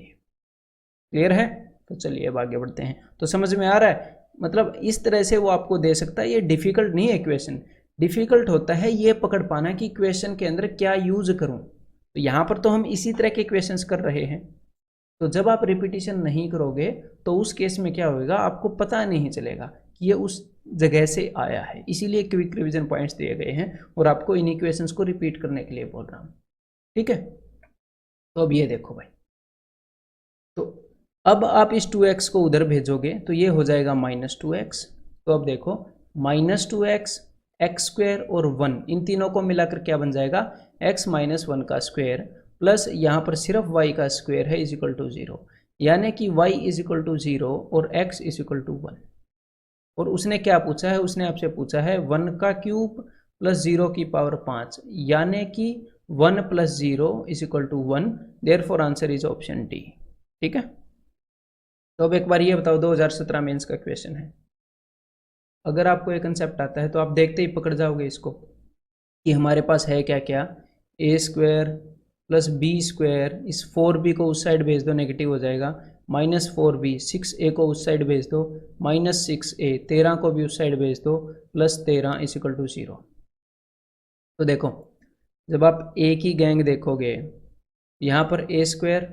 Clear है? तो चलिए अब आगे बढ़ते हैं। तो समझ में आ रहा है, मतलब इस तरह से वो आपको दे सकता है, ये डिफिकल्ट नहीं है क्वेश्चन, डिफिकल्ट होता है ये पकड़ पाना कि क्वेश्चन के अंदर क्या यूज करूं। तो यहाँ पर तो हम इसी तरह के क्वेश्चंस कर रहे हैं, तो जब आप रिपीटिशन नहीं करोगे तो उस केस में क्या होगा, आपको पता नहीं चलेगा कि ये उस जगह से आया है, इसीलिए क्विक रिवीजन पॉइंट्स दिए गए हैं और आपको इन इक्वेशंस को रिपीट करने के लिए बोल रहा हूँ। ठीक है, तो अब ये देखो भाई, तो अब आप इस 2x को उधर भेजोगे तो ये हो जाएगा -2x, तो अब देखो -2x एक्स स्क्वायर और 1 इन तीनों को मिलाकर क्या बन जाएगा, x - 1 का स्क्वायर प्लस यहाँ पर सिर्फ y का स्क्वायर है इज इक्वल टू 0, यानी कि y इज इक्वल टू 0 और x इज इक्वल टू 1। और उसने क्या पूछा है, उसने आपसे पूछा है 1 का क्यूब प्लस 0 की पावर 5, यानी कि 1 plus 0 is equal to 1, therefore answer is option D. ठीक है, तो अब एक बार ये बताओ, 2017 मेंस का क्वेश्चन है, अगर आपको ये कंसेप्ट आता है तो आप देखते ही पकड़ जाओगे इसको कि हमारे पास है क्या क्या, ए स्क्वायर प्लस बी स्क्वायर, इस 4b को उस साइड भेज दो नेगेटिव हो जाएगा, माइनस 4b, 6a को उस साइड भेज दो, माइनस 6a, 13 को भी उस साइड भेज दो, प्लस 13 इज इक्वल टू 0। तो देखो, जब आप ए की गैंग देखोगे, यहाँ पर ए स्क्वायर,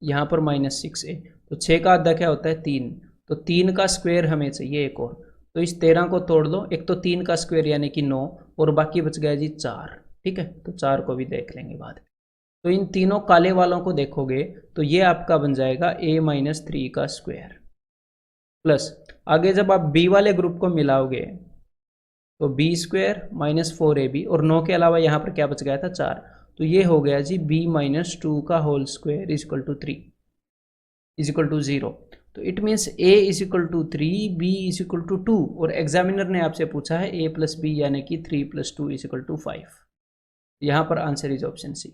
यहाँ पर माइनस 6a, तो 6 का आधा क्या होता है 3, तो 3 का स्क्वायर हमें चाहिए एक और, तो इस 13 को तोड़ दो, एक तो 3 का स्क्वायर यानी कि 9, और बाकी बच गया जी 4। ठीक है, तो 4 को भी देख लेंगे बाद में। तो इन तीनों काले वालों को देखोगे तो ये आपका बन जाएगा a-3 का स्क्वायर, प्लस आगे जब आप b वाले ग्रुप को मिलाओगे तो बी स्क्वायर माइनस 4ab, और 9 के अलावा यहाँ पर क्या बच गया था 4, तो ये हो गया जी b-2 का whole square is equal to 3 is equal to 0। तो it means a is equal to 3, b is equal to 2, और एग्जामिनर ने आपसे पूछा है a प्लस बी यानी कि 3 प्लस 2 इज इक्वल टू 5। यहाँ पर आंसर इज ऑप्शन सी।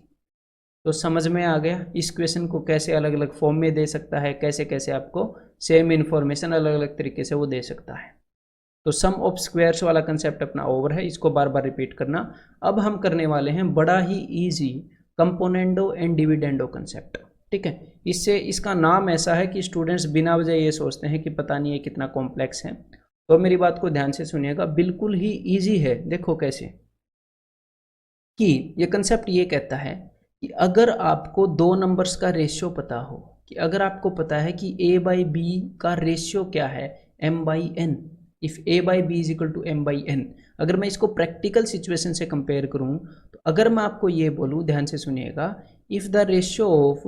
तो समझ में आ गया इस क्वेश्चन को कैसे अलग अलग फॉर्म में दे सकता है, कैसे कैसे आपको सेम इन्फॉर्मेशन अलग अलग तरीके से वो दे सकता है। तो सम ऑफ स्क्वायर्स वाला कंसेप्ट अपना ओवर है, इसको बार बार रिपीट करना। अब हम करने वाले हैं बड़ा ही easy componendo and dividendo concept. ठीक है, इससे इसका नाम ऐसा है कि स्टूडेंट्स बिना वजह ये सोचते हैं कि पता नहीं ये कितना कॉम्प्लेक्स है, तो मेरी बात को ध्यान से सुनिएगा, बिल्कुल ही ईजी है। देखो कैसे कि ये कंसेप्ट ये कहता है कि अगर आपको दो नंबर्स का रेशियो पता हो, कि अगर आपको पता है कि a बाई बी का रेशियो क्या है m बाई n, इफ़ a by B is equal to m by n, अगर मैं इसको प्रैक्टिकल सिचुएशन से कंपेयर करूं, तो अगर मैं आपको ये बोलूं, ध्यान से सुनिएगा, if the ratio of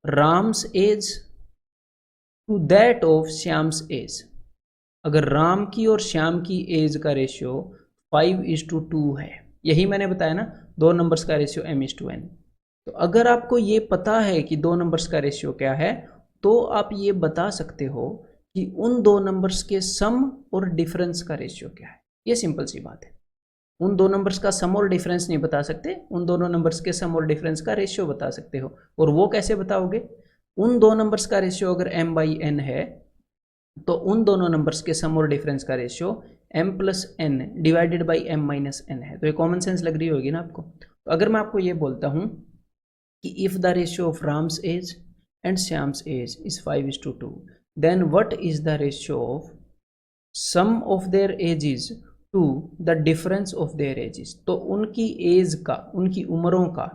Ram's age to that of Shyam's age, अगर राम की और श्याम की एज का रेशियो 5:2 है, यही मैंने बताया ना, दो नंबर्स का रेशियो m:n। तो अगर आपको ये पता है कि दो नंबर्स का रेशियो क्या है, तो आप ये बता सकते हो कि उन दो नंबर्स के सम और डिफरेंस का रेशियो क्या है। ये सिंपल सी बात है। उन दो नंबर्स का सम और डिफरेंस नहीं बता सकते, उन दोनों नंबर्स के सम और डिफरेंस का रेशियो बता सकते हो। और वो कैसे बताओगे? उन दो नंबर्स का रेशियो अगर m/n है, तो उन दोनों नंबर्स के सम और डिफरेंस का ratio m+n divided by m-n है। तो ये कॉमन सेंस लग रही होगी ना आपको। तो अगर मैं आपको ये बोलता हूँ कि if the ratio of Ram's age and Shyam's age is 5:2, then what is the ratio of sum of their ages to the difference of their ages, तो उनकी एज का, उनकी उम्रों का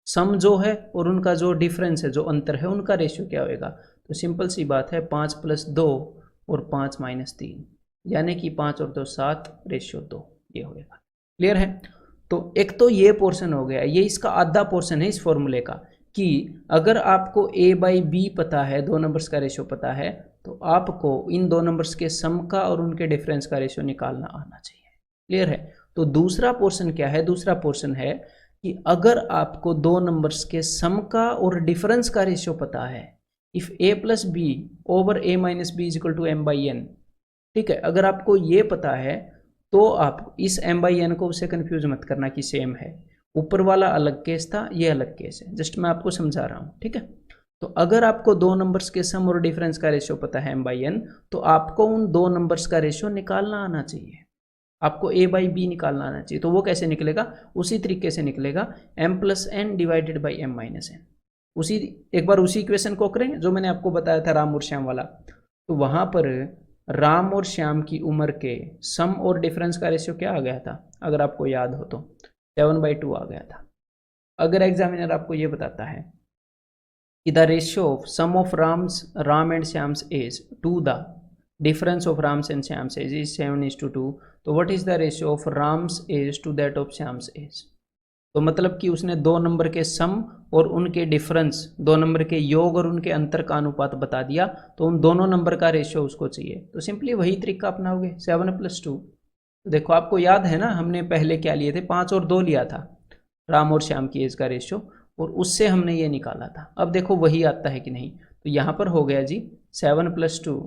सम जो है और उनका जो डिफरेंस है, जो अंतर है, उनका रेशियो क्या होएगा? तो सिंपल सी बात है, 5+2 और 5-3, यानी कि 5 और 2 7 रेशियो 2, ये होएगा। क्लियर है? तो एक तो ये पोर्शन हो गया, ये इसका आधा पोर्शन है इस फॉर्मूले का, कि अगर आपको a बाई बी पता है, दो नंबर्स का रेशियो पता है, तो आपको इन दो नंबर्स के सम का और उनके डिफरेंस का रेशियो निकालना आना चाहिए। क्लियर है? तो दूसरा पोर्शन क्या है? दूसरा पोर्शन है कि अगर आपको दो नंबर्स के सम का और डिफरेंस का रेशियो पता है, if a plus B over a minus B is equal to m/n, ठीक है, अगर आपको ये पता है, तो आप इस m/n को उससे कंफ्यूज मत करना कि सेम है। ऊपर वाला अलग केस था, ये अलग केस है, जस्ट मैं आपको समझा रहा हूँ। ठीक है, तो अगर आपको दो नंबर्स के सम और डिफरेंस का रेशियो पता है m/n, तो आपको उन दो नंबर्स का रेशियो निकालना आना चाहिए, आपको a बाई बी निकालना आना चाहिए। तो वो कैसे निकलेगा? उसी तरीके से निकलेगा, m+n डिवाइडेड बाई m-n। उसी, एक बार उसी इक्वेशन को करें जो मैंने आपको बताया था राम और श्याम वाला। तो वहाँ पर राम और श्याम की उम्र के सम और डिफरेंस का रेशियो क्या आ गया था? अगर आपको याद हो तो 7/2 आ गया था। अगर एग्जामिनर आपको ये बताता है कि the ratio of sum of Ram and Shyam's age to the difference of Ram's and Shyam's age is 7:2, तो what is the ratio of Ram's age to that of Shyam's age? तो मतलब कि उसने दो नंबर के सम और उनके डिफरेंस, दो नंबर के योग और उनके अंतर का अनुपात बता दिया, तो उन दोनों नंबर का रेशियो उसको चाहिए। तो सिंपली वही तरीका अपनाओगे, 7+2। तो देखो, आपको याद है ना, हमने पहले क्या लिए थे? 5 और 2 लिया था राम और श्याम की एज का रेशियो, और उससे हमने ये निकाला था। अब देखो वही आता है कि नहीं। तो यहाँ पर हो गया जी 7+2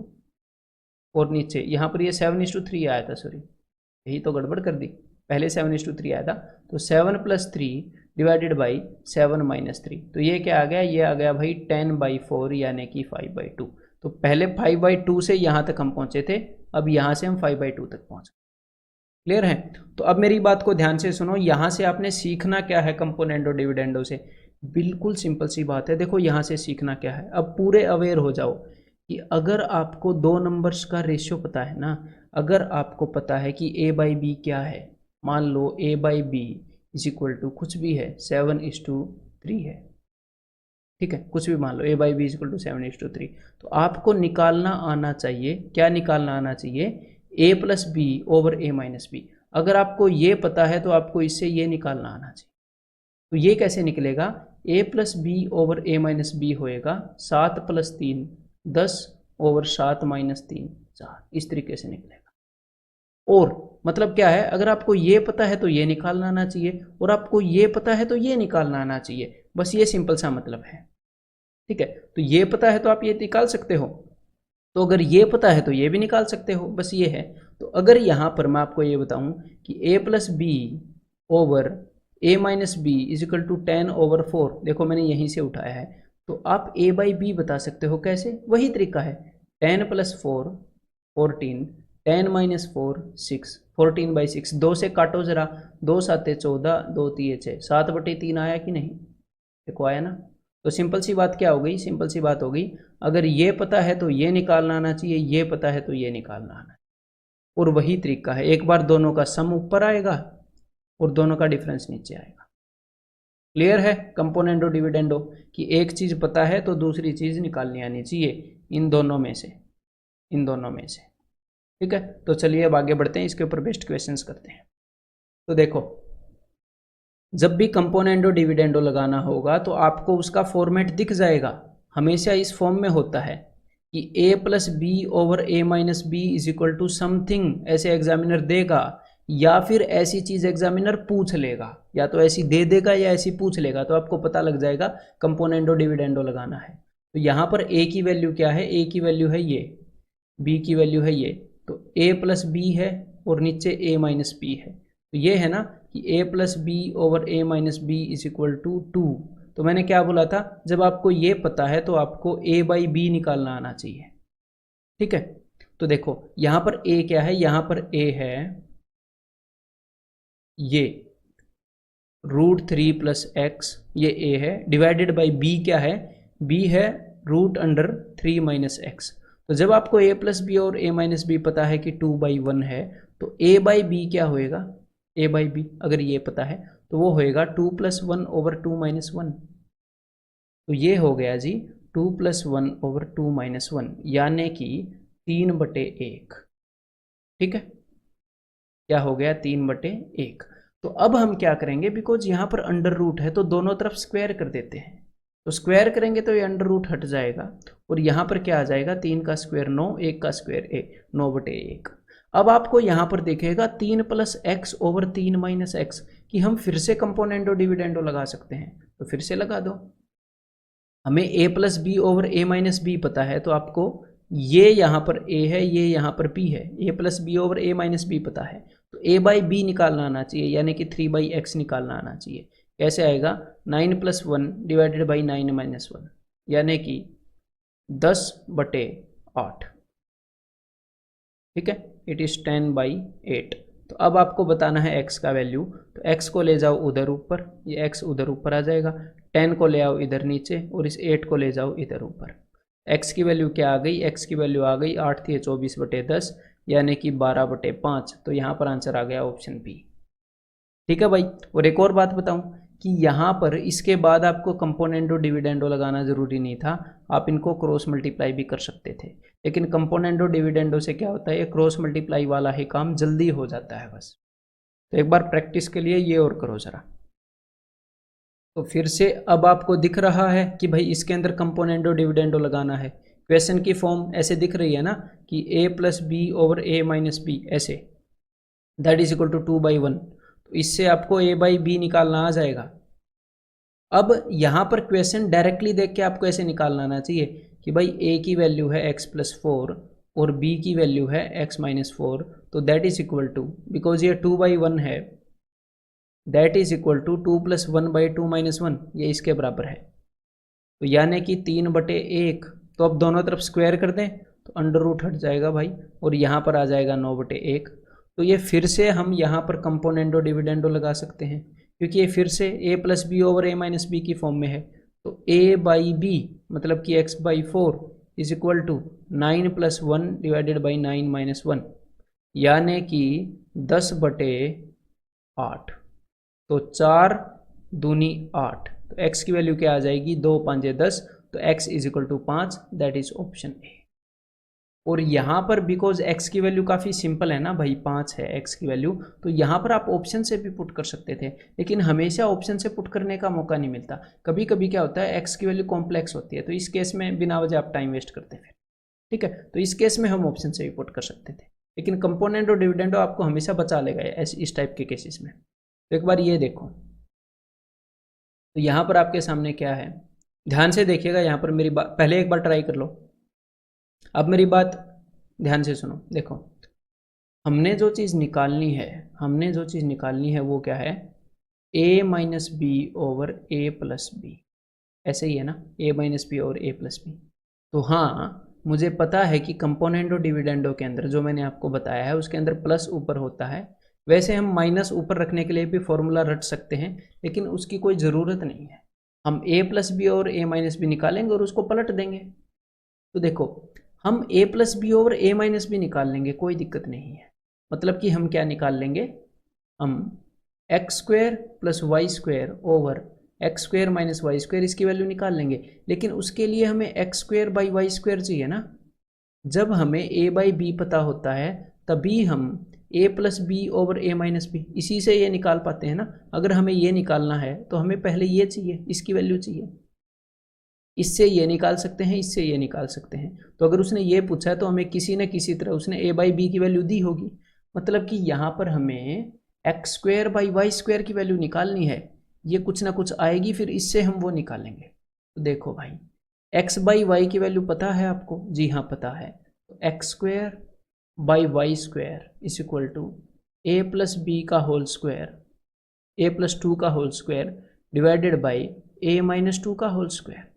और नीचे यहाँ पर ये 7:3 आया था, सॉरी यही तो गड़बड़ कर दी, पहले 7:3 आया था, तो 7 + 3 डिवाइडेड बाई 7 - 3, तो ये क्या आ गया, ये आ गया भाई 10/4 यानी कि 5/2। तो पहले 5/2 से यहाँ तक हम पहुँचे थे, अब यहाँ से हम 5/2 तक पहुँच गए। क्लियर है? तो अब मेरी बात को ध्यान से सुनो, यहाँ से आपने सीखना क्या है कंपोनेंट और डिविडेंडो से, बिल्कुल सिंपल सी बात है। देखो यहाँ से सीखना क्या है, अब पूरे अवेयर हो जाओ कि अगर आपको दो नंबर्स का रेशियो पता है ना, अगर आपको पता है कि a/b क्या है, मान लो a/b = कुछ भी है 7:3 है, ठीक है, कुछ भी मान लो a/b = 7:3, तो आपको निकालना आना चाहिए, क्या निकालना आना चाहिए, a + b over a - b। अगर आपको ये पता है तो आपको इससे ये निकालना आना चाहिए। तो ये कैसे निकलेगा, a + b over a - b होएगा 7 + 3 10 ओवर 7 - 3 4, इस तरीके से निकलेगा। और मतलब क्या है, अगर आपको ये पता है तो ये निकालना आना चाहिए, और आपको ये पता है तो ये निकालना आना चाहिए, बस ये सिंपल सा मतलब है। ठीक है, तो ये पता है तो आप ये निकाल सकते हो, तो अगर ये पता है तो ये भी निकाल सकते हो, बस ये है। तो अगर यहाँ पर मैं आपको ये बताऊं कि a + b over a - b = 10/4, देखो मैंने यहीं से उठाया है, तो आप a/b बता सकते हो कैसे, वही तरीका है, 10 + 4 14, 10 - 4 6, 14/6, 2 से काटो जरा, 2 × 7 = 14, 2 × 3 = 6, 7/3 आया कि नहीं, देखो आया ना। तो सिंपल सी बात क्या हो गई, सिंपल सी बात हो गई, अगर ये पता है तो ये निकालना आना चाहिए, ये पता है तो ये निकालना आना चाहिए, और वही तरीका है, एक बार दोनों का सम ऊपर आएगा और दोनों का डिफरेंस नीचे आएगा। क्लियर है कंपोनेंडो डिविडेंडो, कि एक चीज पता है तो दूसरी चीज निकालनी आनी चाहिए, इन दोनों में से, इन दोनों में से। ठीक है, तो चलिए अब आगे बढ़ते हैं, इसके ऊपर बेस्ट क्वेश्चंस करते हैं। तो देखो, जब भी कंपोनेंडो डिविडेंडो लगाना होगा तो आपको उसका फॉर्मेट दिख जाएगा, हमेशा इस फॉर्म में होता है कि a + b over a - b = something, ऐसे एग्जामिनर देगा, या फिर ऐसी चीज एग्जामिनर पूछ लेगा, या तो ऐसी दे देगा या ऐसी पूछ लेगा, तो आपको पता लग जाएगा कंपोनेंडो डिविडेंडो लगाना है। तो यहाँ पर a की वैल्यू क्या है, a की वैल्यू है ये, b की वैल्यू है ये, तो a + b है और नीचे a - b है, तो ये है ना कि a + b over a - b = 2। तो मैंने क्या बोला था, जब आपको ये पता है तो आपको a/b निकालना आना चाहिए। ठीक है, तो देखो यहाँ पर a क्या है, यहाँ पर a है ये √3 + x, ये a है, डिवाइडेड बाई b क्या है, b है √3 - x। तो जब आपको a + b और a - b पता है कि 2/1 है, तो a/b क्या होएगा, a/b अगर ये पता है तो वो होएगा 2 + 1 ओवर 2 - 1। तो ये हो गया जी 2 + 1 ओवर 2 - 1, यानी कि 3/1। ठीक है, क्या हो गया, 3/1। तो अब हम क्या करेंगे, बिकॉज यहाँ पर अंडर रूट है तो दोनों तरफ स्क्वायर कर देते हैं, तो स्क्वायर करेंगे तो ये अंडर रूट हट जाएगा, और यहाँ पर क्या आ जाएगा, 3 का स्क्वायर 9, 1 का स्क्वायर 9/1। अब आपको यहाँ पर देखेगा 3 + x ओवर 3 - x, कि हम फिर से कंपोनेंडो डिविडेंडो लगा सकते हैं, तो फिर से लगा दो। हमें a + b over a - b पता है, तो आपको ये यहाँ पर a है, ये यहाँ पर b है, a + b over a - b पता है, तो a/b निकालना आना चाहिए, यानी कि 3/x निकालना आना चाहिए। कैसे आएगा, 9 + 1 डिवाइडेड बाई 9 - 1, यानी कि 10/8। ठीक है, इट इज़ 10/8। तो अब आपको बताना है x का वैल्यू, तो x को ले जाओ उधर ऊपर, ये x उधर ऊपर आ जाएगा, 10 को ले आओ इधर नीचे, और इस 8 को ले जाओ इधर ऊपर। x की वैल्यू क्या आ गई, x की वैल्यू आ गई 8 × 24/10, यानी कि 12/5। तो यहाँ पर आंसर आ गया ऑप्शन बी। ठीक है भाई, और एक और बात बताऊं कि यहाँ पर इसके बाद आपको कंपोनेंडो डिविडेंडो लगाना ज़रूरी नहीं था, आप इनको क्रॉस मल्टीप्लाई भी कर सकते थे, लेकिन कंपोनेंडो डिविडेंडो से क्या होता है, ये क्रॉस मल्टीप्लाई वाला ही काम जल्दी हो जाता है बस। तो एक बार प्रैक्टिस के लिए ये और करो ज़रा। तो फिर से अब आपको दिख रहा है कि भाई इसके अंदर कंपोनेंडो डिविडेंडो लगाना है, क्वेश्चन की फॉर्म ऐसे दिख रही है ना कि a + b over a - b, ऐसे, दैट इज इक्वल टू 2/1। तो इससे आपको a/b निकालना आ जाएगा। अब यहाँ पर क्वेश्चन डायरेक्टली देख के आपको ऐसे निकालना आना चाहिए कि भाई a की वैल्यू है x + 4 और b की वैल्यू है x-4, तो that is equal to, because ये 2/1 है, दैट इज इक्वल टू 2 + 1/2 - 1, ये इसके बराबर है। तो यानी कि 3/1, तो अब दोनों तरफ स्क्वायर कर दें तो अंडर रूट हट जाएगा भाई, और यहाँ पर आ जाएगा 9/1। तो ये फिर से हम यहाँ पर कंपोनेंडो डिविडेंडो लगा सकते हैं, क्योंकि ये फिर से a + b over a - b की फॉर्म में है। तो a/b मतलब कि x/4 is equal to 9 + 1 divided by 9 - 1, यानी कि 10/8। तो 4 दूनी 8, तो x की वैल्यू क्या आ जाएगी, 2 × 5 = 10, तो x is equal to 5, that is option A. और यहाँ पर बिकॉज x की वैल्यू काफ़ी सिंपल है ना भाई, 5 है x की वैल्यू, तो यहाँ पर आप ऑप्शन से भी पुट कर सकते थे, लेकिन हमेशा ऑप्शन से पुट करने का मौका नहीं मिलता। कभी कभी क्या होता है, x की वैल्यू कॉम्प्लेक्स होती है, तो इस केस में बिना वजह आप टाइम वेस्ट करते फिर, ठीक है। तो इस केस में हम ऑप्शन से भी पुट कर सकते थे, लेकिन कंपोनेंट और डिविडेंडो आपको हमेशा बचा लेगा इस टाइप के केसेस में। तो एक बार ये देखो, तो यहाँ पर आपके सामने क्या है, ध्यान से देखिएगा। यहाँ पर मेरी बात पहले एक बार ट्राई कर लो, अब मेरी बात ध्यान से सुनो। देखो, हमने जो चीज़ निकालनी है वो क्या है, a - b over a + b, ऐसे ही है ना, a - b over a + b। तो हाँ, मुझे पता है कि कंपोनेंडो डिविडेंडो के अंदर जो मैंने आपको बताया है उसके अंदर प्लस ऊपर होता है। वैसे हम माइनस ऊपर रखने के लिए भी फॉर्मूला रट सकते हैं, लेकिन उसकी कोई ज़रूरत नहीं है। हम a + b और a - b निकालेंगे और उसको पलट देंगे। तो देखो, हम a + b over a - b निकाल लेंगे, कोई दिक्कत नहीं है। मतलब कि हम क्या निकाल लेंगे, हम x² + y² over x² - y² इसकी वैल्यू निकाल लेंगे। लेकिन उसके लिए हमें x²/y² चाहिए ना। जब हमें a/b पता होता है तभी हम a + b over a - b इसी से ये निकाल पाते हैं ना। अगर हमें ये निकालना है तो हमें पहले ये चाहिए, इसकी वैल्यू चाहिए। इससे ये निकाल सकते हैं, इससे ये निकाल सकते हैं। तो अगर उसने ये पूछा है तो हमें किसी न किसी तरह उसने a/b की वैल्यू दी होगी। मतलब कि यहाँ पर हमें x²/y² की वैल्यू निकालनी है, ये कुछ ना कुछ आएगी, फिर इससे हम वो निकालेंगे। तो देखो भाई, x/y की वैल्यू पता है आपको? जी हाँ, पता है। तो x²/y² is equal to a + b का होल स्क्वायर, a + 2 का whole square divided by a - 2 का होल स्क्वायर।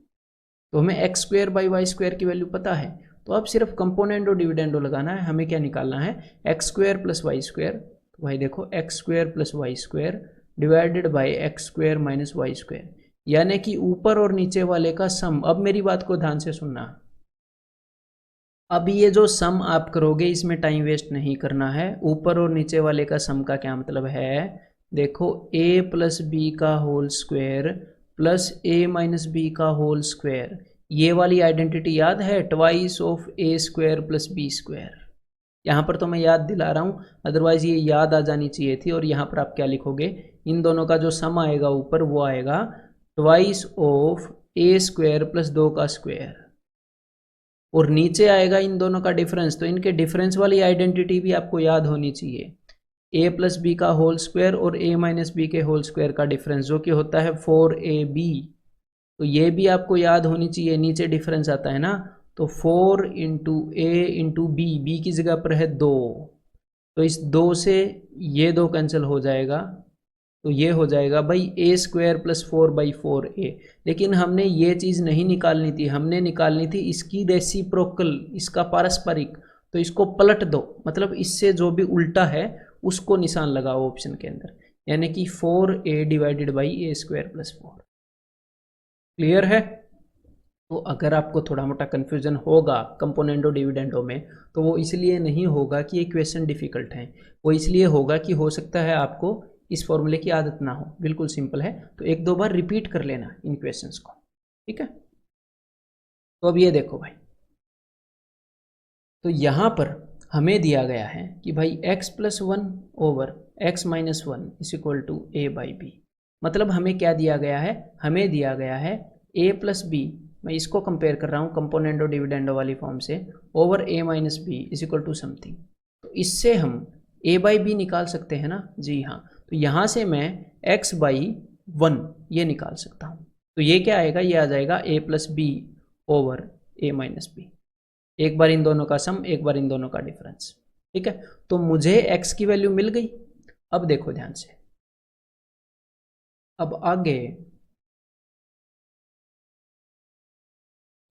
तो हमें x²/y² की वैल्यू पता है, तो अब सिर्फ कंपोनेंट और डिविडेंडो लगाना है। हमें क्या निकालना है, x² + y²। तो भाई देखो, x² + y² divided by x² - y², यानी कि ऊपर और नीचे वाले का सम। अब मेरी बात को ध्यान से सुनना, अब ये जो सम आप करोगे इसमें टाइम वेस्ट नहीं करना है। ऊपर और नीचे वाले का सम का क्या मतलब है, देखो, a + b का whole square plus a - b का होल स्क्वायर, ये वाली आइडेंटिटी याद है, ट्वाइस ऑफ a² + b²। यहाँ पर तो मैं याद दिला रहा हूँ, अदरवाइज ये याद आ जानी चाहिए थी। और यहाँ पर आप क्या लिखोगे, इन दोनों का जो सम आएगा ऊपर वो आएगा ट्वाइस ऑफ a² + 2 का स्क्वायर, और नीचे आएगा इन दोनों का डिफरेंस। तो इनके डिफरेंस वाली आइडेंटिटी भी आपको याद होनी चाहिए, a + b का होल स्क्वायर और a - b के होल स्क्वायर का डिफरेंस, जो कि होता है 4ab। तो ये भी आपको याद होनी चाहिए, नीचे डिफरेंस आता है ना। तो 4 × a × b की जगह पर है 2, तो इस 2 से ये 2 कैंसिल हो जाएगा, तो ये हो जाएगा भाई a² + 4/4a। लेकिन हमने ये चीज़ नहीं निकालनी थी, हमने निकालनी थी इसकी रेसिप्रोकल, इसका पारस्परिक। तो इसको पलट दो, मतलब इससे जो भी उल्टा है उसको निशान लगाओ ऑप्शन के अंदर, यानी कि 4a divided by a² + 4। Clear है? तो अगर आपको थोड़ा मोटा कन्फ्यूजन होगा कंपोनेंडो डिविडेंडो में, तो वो इसलिए नहीं होगा कि ये क्वेश्चन डिफ़िकल्ट हैं, वो इसलिए होगा कि हो सकता है आपको इस फॉर्मूले की आदत ना हो। बिल्कुल सिंपल है, तो एक दो बार रिपीट कर लेना इन क्वेश्चंस को, ठीक है। तो अब ये देखो भाई, तो यहाँ पर हमें दिया गया है कि भाई x + 1 over x - 1 is equal to a/b। मतलब हमें क्या दिया गया है, हमें दिया गया है a + b, मैं इसको कंपेयर कर रहा हूँ कंपोनेंडो डिविडेंडो वाली फॉर्म से, over a - b is equal to something. तो इससे हम a/b निकाल सकते हैं ना। जी हाँ, तो यहाँ से मैं x/1 ये निकाल सकता हूँ। तो ये क्या आएगा, ये आ जाएगा a + b over a - b। एक बार इन दोनों का सम, एक बार इन दोनों का डिफरेंस। ठीक है, तो मुझे x की वैल्यू मिल गई। अब देखो ध्यान से, अब आगे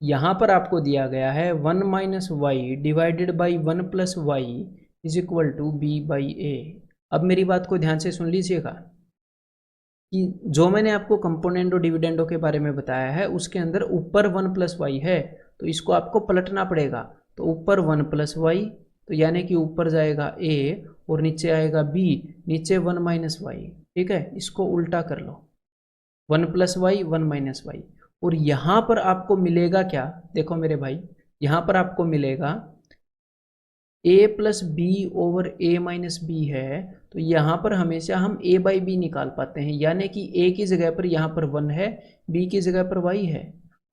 यहां पर आपको दिया गया है 1 minus Y divided by 1 plus Y is equal to B by A. अब मेरी बात को ध्यान से सुन लीजिएगा कि जो मैंने आपको कंपोनेंडो डिविडेंडो के बारे में बताया है उसके अंदर ऊपर 1 प्लस वाई है, तो इसको आपको पलटना पड़ेगा। तो ऊपर 1 प्लस वाई, तो यानी कि ऊपर जाएगा a और नीचे आएगा b, नीचे 1 माइनस वाई। ठीक है, इसको उल्टा कर लो, 1 प्लस वाई 1 माइनस वाई। और यहाँ पर आपको मिलेगा क्या, देखो मेरे भाई, यहाँ पर आपको मिलेगा a plus B over a minus B है, तो यहाँ पर हमेशा हम a बाई बी निकाल पाते हैं, यानी कि a की जगह पर यहाँ पर 1 है, b की जगह पर y है।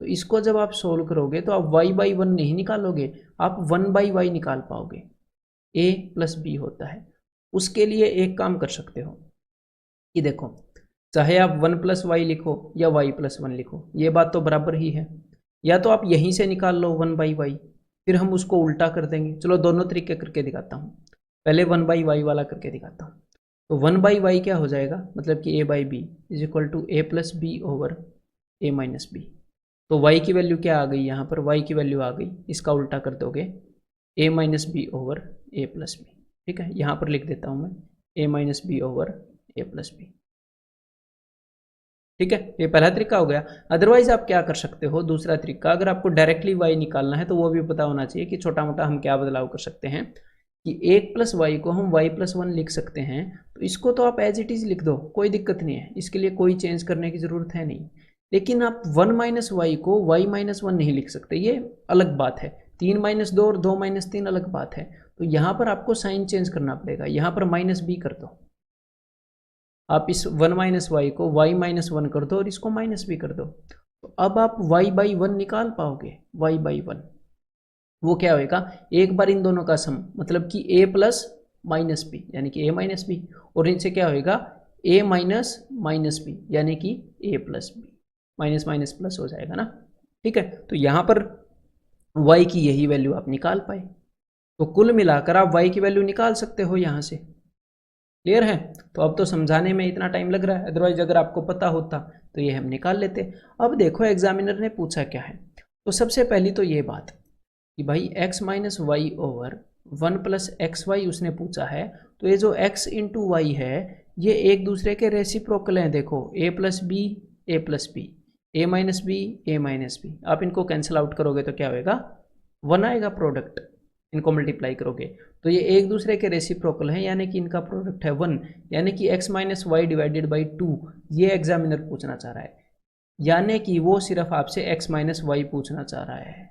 तो इसको जब आप सोल्व करोगे तो आप y बाई 1 नहीं निकालोगे, आप 1 बाई वाई निकाल पाओगे, a प्लस बी होता है। उसके लिए एक काम कर सकते हो कि देखो, चाहे आप 1 प्लस वाई लिखो या y प्लस 1 लिखो, ये बात तो बराबर ही है। या तो आप यहीं से निकाल लो 1 बाई वाई, फिर हम उसको उल्टा कर देंगे। चलो दोनों तरीके करके दिखाता हूँ, पहले 1 बाई वाई वाला करके दिखाता हूँ। तो 1 बाई वाई क्या हो जाएगा, मतलब कि a by B is equal to a plus B over a minus B. तो y की वैल्यू क्या आ गई, यहाँ पर y की वैल्यू आ गई, इसका उल्टा कर दोगे a minus B over a plus B. ठीक है, यहाँ पर लिख देता हूँ मैं a minus B over a plus B. ठीक है, ये पहला तरीका हो गया। अदरवाइज आप क्या कर सकते हो, दूसरा तरीका, अगर आपको डायरेक्टली y निकालना है तो वो भी पता होना चाहिए कि छोटा मोटा हम क्या बदलाव कर सकते हैं कि 1 प्लस वाई को हम y प्लस 1 लिख सकते हैं। तो इसको तो आप एज इट इज लिख दो, कोई दिक्कत नहीं है, इसके लिए कोई चेंज करने की ज़रूरत है नहीं। लेकिन आप 1 माइनस वाई को y माइनस 1 नहीं लिख सकते, ये अलग बात है। 3 माइनस 2 और 2 माइनस 3 अलग बात है। तो यहाँ पर आपको साइन चेंज करना पड़ेगा, यहाँ पर माइनस बी कर दो। आप इस 1 माइनस वाई को y माइनस 1 कर दो और इसको माइनस भी कर दो। तो अब आप y बाई 1 निकाल पाओगे, y बाई 1 वो क्या होएगा, एक बार इन दोनों का सम, मतलब कि a प्लस माइनस बी यानी कि a माइनस बी, और नीचे क्या होएगा a माइनस माइनस बी यानी कि a plus B, minus minus plus हो जाएगा ना। ठीक है, तो यहाँ पर y की यही वैल्यू आप निकाल पाए। तो कुल मिलाकर आप y की वैल्यू निकाल सकते हो यहाँ से। क्लियर है, तो अब तो समझाने में इतना टाइम लग रहा है, अदरवाइज अगर आपको पता होता तो ये हम निकाल लेते। अब देखो एग्जामिनर ने पूछा क्या है, तो सबसे पहली तो ये बात कि भाई x minus Y over 1 plus X Y उसने पूछा है। तो ये जो x इंटू वाई है ये एक दूसरे के रेसिप्रोकल हैं। देखो a plus b a plus b, a minus b a minus b, आप इनको कैंसिल आउट करोगे तो क्या होएगा, 1 आएगा प्रोडक्ट, इनको मल्टीप्लाई करोगे तो ये एक दूसरे के रेसिप्रोकल हैं, यानी कि इनका प्रोडक्ट है 1, यानी कि x minus Y divided by 2। ये एग्जामिनर पूछना चाह रहा है, यानी कि वो सिर्फ आपसे x माइनस वाई पूछना चाह रहा है।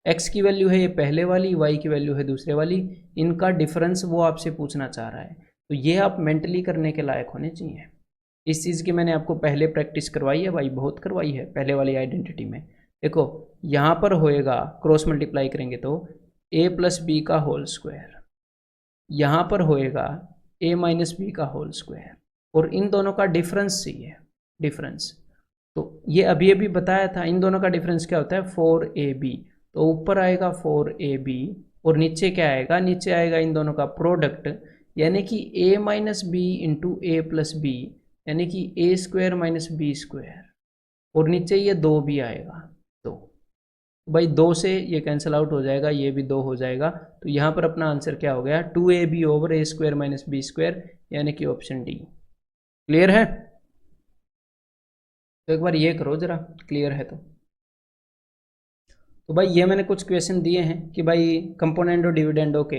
x की वैल्यू है ये पहले वाली, y की वैल्यू है दूसरे वाली, इनका डिफरेंस वो आपसे पूछना चाह रहा है। तो ये आप मेंटली करने के लायक होने चाहिए। इस चीज़ की मैंने आपको पहले प्रैक्टिस करवाई है भाई, बहुत करवाई है पहले वाली आइडेंटिटी में। देखो यहाँ पर होएगा क्रॉस मल्टीप्लाई करेंगे तो a प्लस बी का होल स्क्वायर, यहाँ पर होएगा a माइनस बी का होल स्क्वायर, और इन दोनों का डिफरेंस चाहिए, डिफरेंस। तो ये अभी बताया था, इन दोनों का डिफरेंस क्या होता है 4ab, तो ऊपर आएगा 4ab और नीचे क्या आएगा, नीचे आएगा इन दोनों का प्रोडक्ट, यानी कि a minus b into a plus b, यानी कि a square minus b square, और नीचे ये 2 भी आएगा। तो भाई 2 से ये कैंसिल आउट हो जाएगा, ये भी 2 हो जाएगा। तो यहाँ पर अपना आंसर क्या हो गया, 2ab ओवर ए स्क्वायर माइनस बी स्क्वायर, यानी कि ऑप्शन डी। क्लियर है, तो एक बार ये करो जरा, क्लियर है तो भाई ये मैंने कुछ क्वेश्चन दिए हैं कि भाई कंपोनेंडो डिविडेंडो के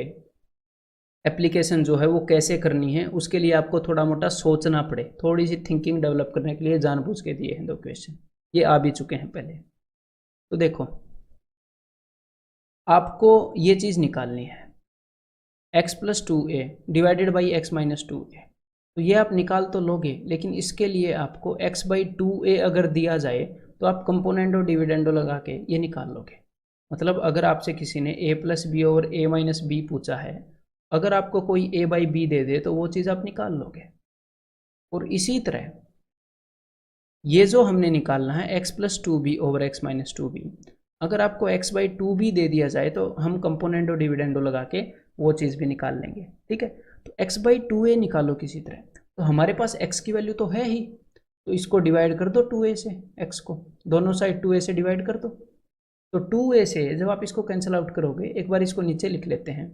एप्लीकेशन जो है वो कैसे करनी है, उसके लिए आपको थोड़ा मोटा सोचना पड़े, थोड़ी सी थिंकिंग डेवलप करने के लिए जानबूझ के दिए हैं 2 क्वेश्चन, ये आ भी चुके हैं पहले। तो देखो आपको ये चीज़ निकालनी है x plus 2a divided by x minus 2a, तो ये आप निकाल तो लोगे, लेकिन इसके लिए आपको x बाई 2a अगर दिया जाए तो आप कंपोनेंडो डिविडेंडो लगा के ये निकाल लोगे। मतलब अगर आपसे किसी ने a plus B over a minus b पूछा है, अगर आपको कोई a बाई बी दे दे तो वो चीज़ आप निकाल लोगे। और इसी तरह ये जो हमने निकालना है x plus 2b over x minus 2b, अगर आपको x/2 भी दे दिया जाए तो हम कंपोनेंडो डिविडेंडो लगा के वो चीज़ भी निकाल लेंगे, ठीक है। तो x/2a निकालो किसी तरह, तो हमारे पास x की वैल्यू तो है ही, तो इसको डिवाइड कर दो 2a से, x को दोनों साइड 2a से डिवाइड कर दो। तो 2a से जब आप इसको कैंसिल आउट करोगे, एक बार इसको नीचे लिख लेते हैं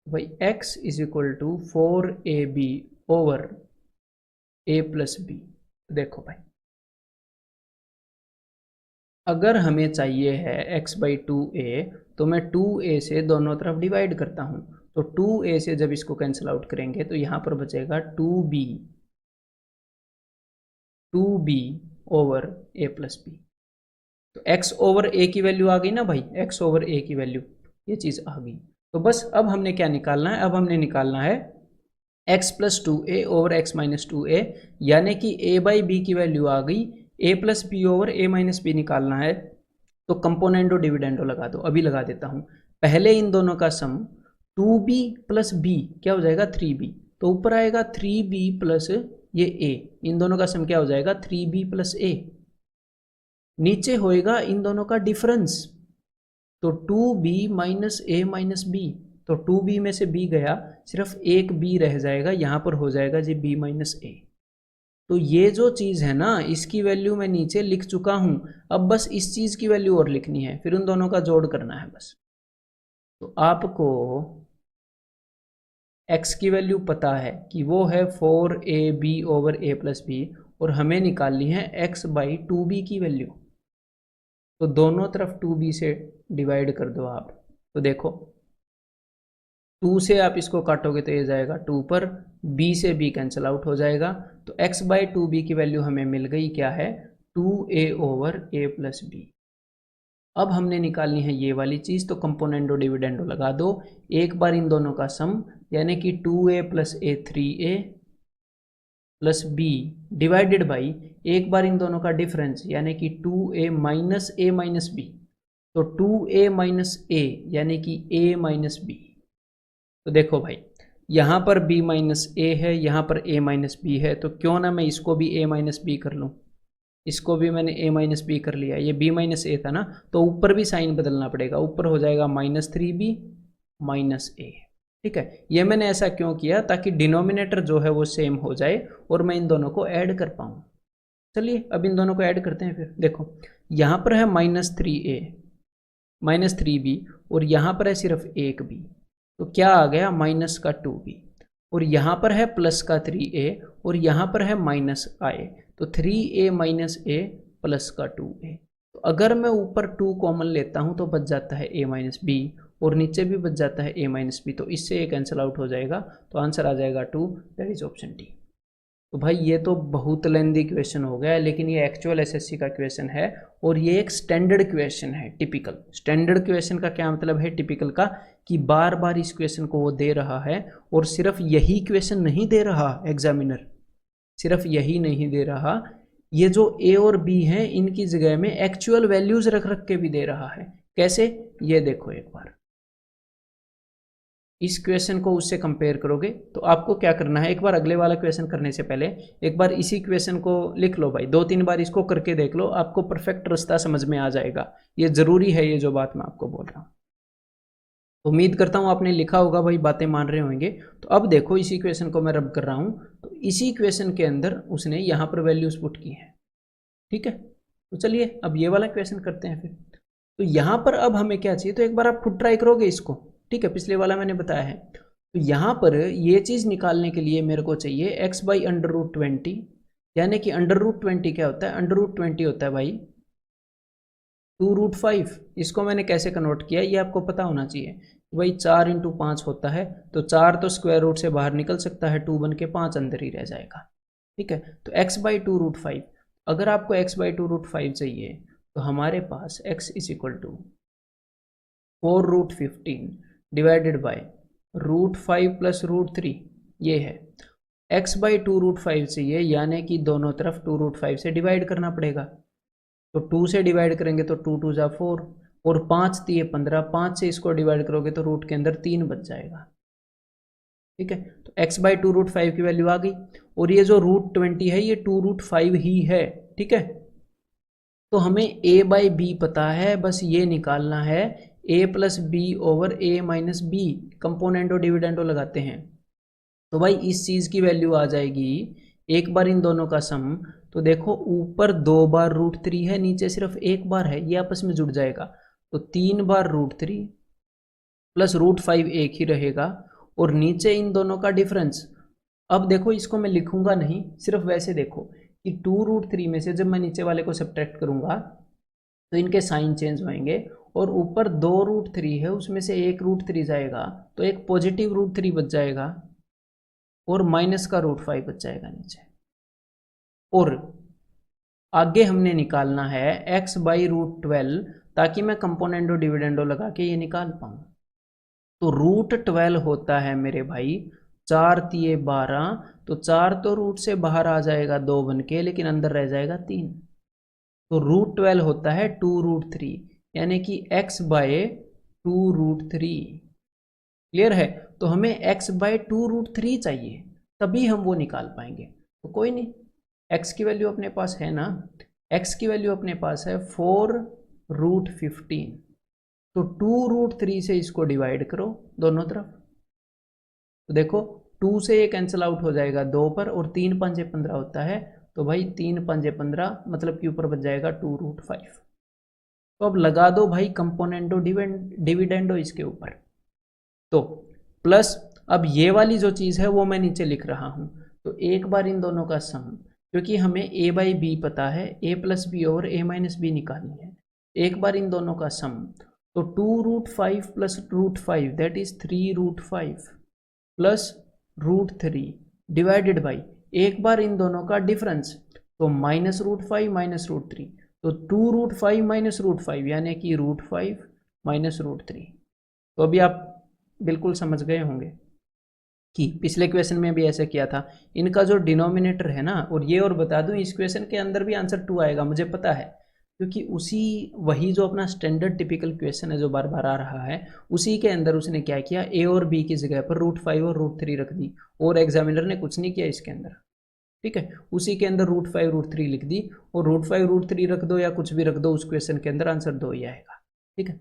भाई, x is equal to 4ab over a plus b. देखो भाई, अगर हमें चाहिए है x/2a तो मैं 2a से दोनों तरफ डिवाइड करता हूँ, तो 2a से जब इसको कैंसिल आउट करेंगे तो यहाँ पर बचेगा 2b over a plus b. तो x ओवर a की वैल्यू आ गई ना भाई, x ओवर a की वैल्यू ये चीज़ आ गई। तो बस अब हमने क्या निकालना है, अब हमने निकालना है x plus 2a over x minus 2a, यानी कि a/b की वैल्यू आ गई, a plus B over a minus b निकालना है। तो कंपोनेंडो डिविडेंडो लगा दो, अभी लगा देता हूँ। पहले इन दोनों का सम 2b प्लस b क्या हो जाएगा 3b, तो ऊपर आएगा 3b प्लस ये a, इन दोनों का सम क्या हो जाएगा 3b प्लस a। नीचे होएगा इन दोनों का डिफरेंस, तो 2b minus a minus b, तो 2b में से b गया, सिर्फ एक b रह जाएगा, यहाँ पर हो जाएगा जी b माइनस a। तो ये जो चीज़ है ना, इसकी वैल्यू मैं नीचे लिख चुका हूँ, अब बस इस चीज़ की वैल्यू और लिखनी है, फिर उन दोनों का जोड़ करना है बस। तो आपको x की वैल्यू पता है कि वो है 4ab over a plus B, और हमें निकालनी है x/2b की वैल्यू। तो दोनों तरफ 2b से डिवाइड कर दो आप, तो देखो 2 से आप इसको काटोगे तो ये जाएगा 2 पर, b से b कैंसिल आउट हो जाएगा। तो x/2b की वैल्यू हमें मिल गई, क्या है 2a over a plus B. अब हमने निकालनी है ये वाली चीज़, तो कंपोनेंडो डिविडेंडो लगा दो, एक बार इन दोनों का सम, यानी कि 2a plus a 3a plus b divided by एक बार इन दोनों का डिफरेंस, यानी कि 2a minus a minus b, तो 2a माइनस a यानी कि a माइनस b। तो देखो भाई, यहाँ पर b माइनस ए है, यहाँ पर a माइनस बी है, तो क्यों ना मैं इसको भी a माइनस बी कर लूँ, इसको भी मैंने a माइनस बी कर लिया, ये b माइनस ए था ना, तो ऊपर भी साइन बदलना पड़ेगा, ऊपर हो जाएगा -3b माइनस a, ठीक है। ये मैंने ऐसा क्यों किया, ताकि डिनोमिनेटर जो है वो सेम हो जाए और मैं इन दोनों को ऐड कर पाऊँ। चलिए अब इन दोनों को ऐड करते हैं। फिर देखो, यहाँ पर है -3a -3b, और यहाँ पर है सिर्फ एक b, तो क्या आ गया माइनस का 2b, और यहाँ पर है प्लस का 3a, और यहाँ पर है माइनस i, तो 3a माइनस a प्लस का 2a। तो अगर मैं ऊपर 2 कॉमन लेता हूँ तो बच जाता है a माइनस बी, और नीचे भी बच जाता है a माइनस बी, तो इससे ये कैंसिल आउट हो जाएगा, तो आंसर आ जाएगा 2, दैट इज ऑप्शन डी। तो भाई ये तो बहुत लेंदी क्वेश्चन हो गया है, लेकिन ये एक्चुअल एसएससी का क्वेश्चन है, और ये एक स्टैंडर्ड क्वेश्चन है, टिपिकल। स्टैंडर्ड क्वेश्चन का क्या मतलब है टिपिकल का, कि बार बार इस क्वेश्चन को वो दे रहा है, और सिर्फ यही क्वेश्चन नहीं दे रहा एग्जामिनर, सिर्फ यही नहीं दे रहा, ये जो ए और बी हैं इनकी जगह में एक्चुअल वैल्यूज रख रख के भी दे रहा है। कैसे, ये देखो एक बार, इस क्वेश्चन को उससे कंपेयर करोगे तो आपको क्या करना है, एक बार अगले वाला क्वेश्चन करने से पहले एक बार इसी क्वेश्चन को लिख लो भाई, 2-3 बार इसको करके देख लो, आपको परफेक्ट रास्ता समझ में आ जाएगा। ये ज़रूरी है, ये जो बात मैं आपको बोल रहा हूँ। उम्मीद करता हूँ आपने लिखा होगा भाई, बातें मान रहे होंगे। तो अब देखो, इसी क्वेश्चन को मैं रब कर रहा हूँ, तो इसी क्वेश्चन के अंदर उसने यहाँ पर वैल्यूज पुट की हैं, ठीक है। तो चलिए अब ये वाला क्वेश्चन करते हैं फिर। तो यहाँ पर अब हमें क्या चाहिए, तो एक बार आप खुद ट्राई करोगे इसको, ठीक है, पिछले वाला मैंने बताया है। तो यहाँ पर ये चीज़ निकालने के लिए मेरे को चाहिए x/√20, यानी कि √20 क्या होता है, √20 होता है भाई 2√5। इसको मैंने कैसे कन्वर्ट किया ये आपको पता होना चाहिए। भाई 4 × 5 होता है, तो 4 तो स्क्वायर रूट से बाहर निकल सकता है, 2 बन के 5 अंदर ही रह जाएगा, ठीक है। तो x/2√5, अगर आपको x/2√5 चाहिए तो हमारे पास x is equal to 4√15 divided by √5 plus √3, ये है। x/2√5 चाहिए, यानी कि दोनों तरफ 2√5 से डिवाइड करना पड़ेगा, तो 2 से डिवाइड करेंगे तो 2 2 जा 4, और 5 3 15, 5 से इसको डिवाइड करोगे तो रूट के अंदर 3 बच जाएगा, ठीक है। तो x/2√5 की वैल्यू आ गई, और ये जो √20 है ये 2√5 ही है, ठीक है। तो हमें a बाई बी पता है, बस ये निकालना है a plus B over a minus b, componendo dividendo लगाते हैं। तो भाई इस चीज़ की वैल्यू आ जाएगी, एक बार इन दोनों का सम, तो देखो ऊपर 2 बार √3 है, नीचे सिर्फ 1 बार है, ये आपस में जुड़ जाएगा, तो 3 बार √3 प्लस √5 एक ही रहेगा, और नीचे इन दोनों का डिफरेंस। अब देखो इसको मैं लिखूंगा नहीं, सिर्फ वैसे देखो कि 2√3 में से जब मैं नीचे वाले को सब्ट्रैक्ट करूंगा तो इनके साइन चेंज होंगे, और ऊपर 2√3 है, उसमें से एक √3 जाएगा, तो एक पॉजिटिव √3 बच जाएगा, और माइनस का √5 बच जाएगा नीचे। और आगे हमने निकालना है x बाई √12, ताकि मैं कंपोनेंडो डिविडेंडो लगा के ये निकाल पाऊँ। तो √12 होता है मेरे भाई 4 तिये 12, तो 4 तो रूट से बाहर आ जाएगा 2 बन के, लेकिन अंदर रह जाएगा 3। तो √12 होता है 2√3, यानी कि x बाय 2√3। क्लियर है? तो हमें x बाय 2√3 चाहिए, तभी हम वो निकाल पाएंगे। तो कोई नहीं, x की वैल्यू अपने पास है ना, x की वैल्यू अपने पास है 4√15, तो 2√3 से इसको डिवाइड करो दोनों तरफ, तो देखो 2 से ये कैंसिल आउट हो जाएगा 2 पर, और 3 पंजे 15 होता है, तो भाई 3 पंजे 15, मतलब कि ऊपर बच जाएगा 2√5। तो अब लगा दो भाई कंपोनेंटो डिविडेंडो इसके ऊपर। तो प्लस अब ये वाली जो चीज़ है वो मैं नीचे लिख रहा हूँ, तो एक बार इन दोनों का सम, क्योंकि हमें a बाई बी पता है, a plus B over a minus b निकालनी है, एक बार इन दोनों का सम, तो 2√5 plus √5 that is 3√5 plus √3 divided by एक बार इन दोनों का डिफरेंस, तो -√5 माइनस √3, तो 2√5 माइनस √5 यानी कि √5 माइनस √3। तो अभी आप बिल्कुल समझ गए होंगे कि पिछले क्वेश्चन में भी ऐसे किया था, इनका जो डिनोमिनेटर है ना, और ये और बता दूं इस क्वेश्चन के अंदर भी आंसर 2 आएगा, मुझे पता है, क्योंकि वही जो अपना स्टैंडर्ड टिपिकल क्वेश्चन है जो बार बार आ रहा है, उसी के अंदर उसने क्या किया, a और b की जगह पर √5 और √3 रख दी, और एग्जामिनर ने कुछ नहीं किया इसके अंदर, ठीक है, उसी के अंदर √5 √3 लिख दी, और √5 √3 रख दो या कुछ भी रख दो, उस क्वेश्चन के अंदर आंसर 2 ही आएगा। ठीक है,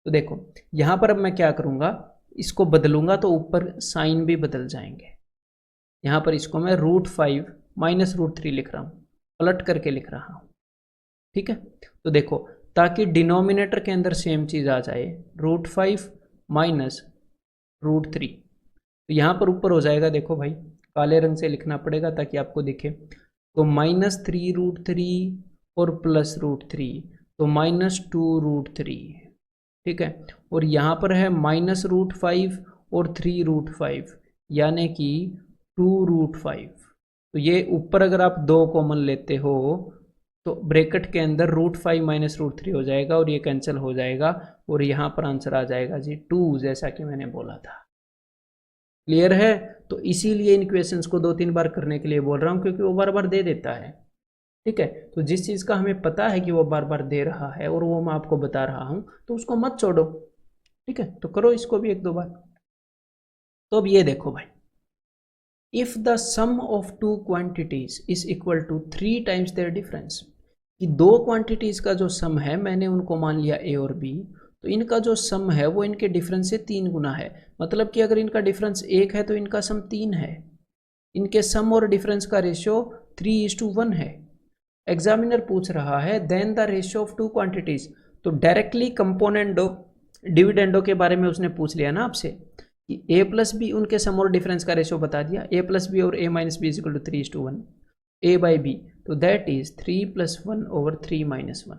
तो देखो यहाँ पर अब मैं क्या करूँगा, इसको बदलूंगा तो ऊपर साइन भी बदल जाएंगे। यहाँ पर इसको मैं √5 माइनस √3 लिख रहा हूँ, पलट करके लिख रहा हूँ। ठीक है, तो देखो ताकि डिनोमिनेटर के अंदर सेम चीज़ आ जाए, √5 माइनस √3, तो यहाँ पर ऊपर हो जाएगा, देखो भाई काले रंग से लिखना पड़ेगा ताकि आपको दिखे, तो -3√3 और प्लस √3, तो -2√3। ठीक है, और यहाँ पर है -√5 और 3√5, यानी कि 2√5। तो ये ऊपर अगर आप 2 कॉमन लेते हो तो ब्रैकेट के अंदर √5 माइनस √3 हो जाएगा, और ये कैंसिल हो जाएगा, और यहाँ पर आंसर आ जाएगा जी 2, जैसा कि मैंने बोला था। क्लियर है? तो इसीलिए इन क्वेश्चंस को 2-3 बार करने के लिए बोल रहा हूँ, क्योंकि वो बार बार दे देता है। ठीक है, तो जिस चीज़ का हमें पता है कि वो बार बार दे रहा है और वो मैं आपको बता रहा हूँ, तो उसको मत छोड़ो। ठीक है, तो करो इसको भी 1-2 बार। तो अब ये देखो भाई, if the sum of 2 quantities is equal to 3 times their difference, कि 2 क्वांटिटीज का जो सम है, मैंने उनको मान लिया a और b, तो इनका जो सम है वो इनके डिफरेंस से 3 गुना है। मतलब कि अगर इनका डिफरेंस 1 है तो इनका सम 3 है। इनके सम और डिफरेंस का रेशियो 3:1 है। एग्जामिनर पूछ रहा है then the ratio of 2 quantities, तो डायरेक्टली कंपोनेंडो डिविडेंडो के बारे में उसने पूछ लिया ना आपसे, कि a प्लस बी उनके सम और डिफरेंस का रेशियो बता दिया, a प्लस बी और a minus B equal to 3:1, a by B, तो that is 3 + 1 over 3 - 1,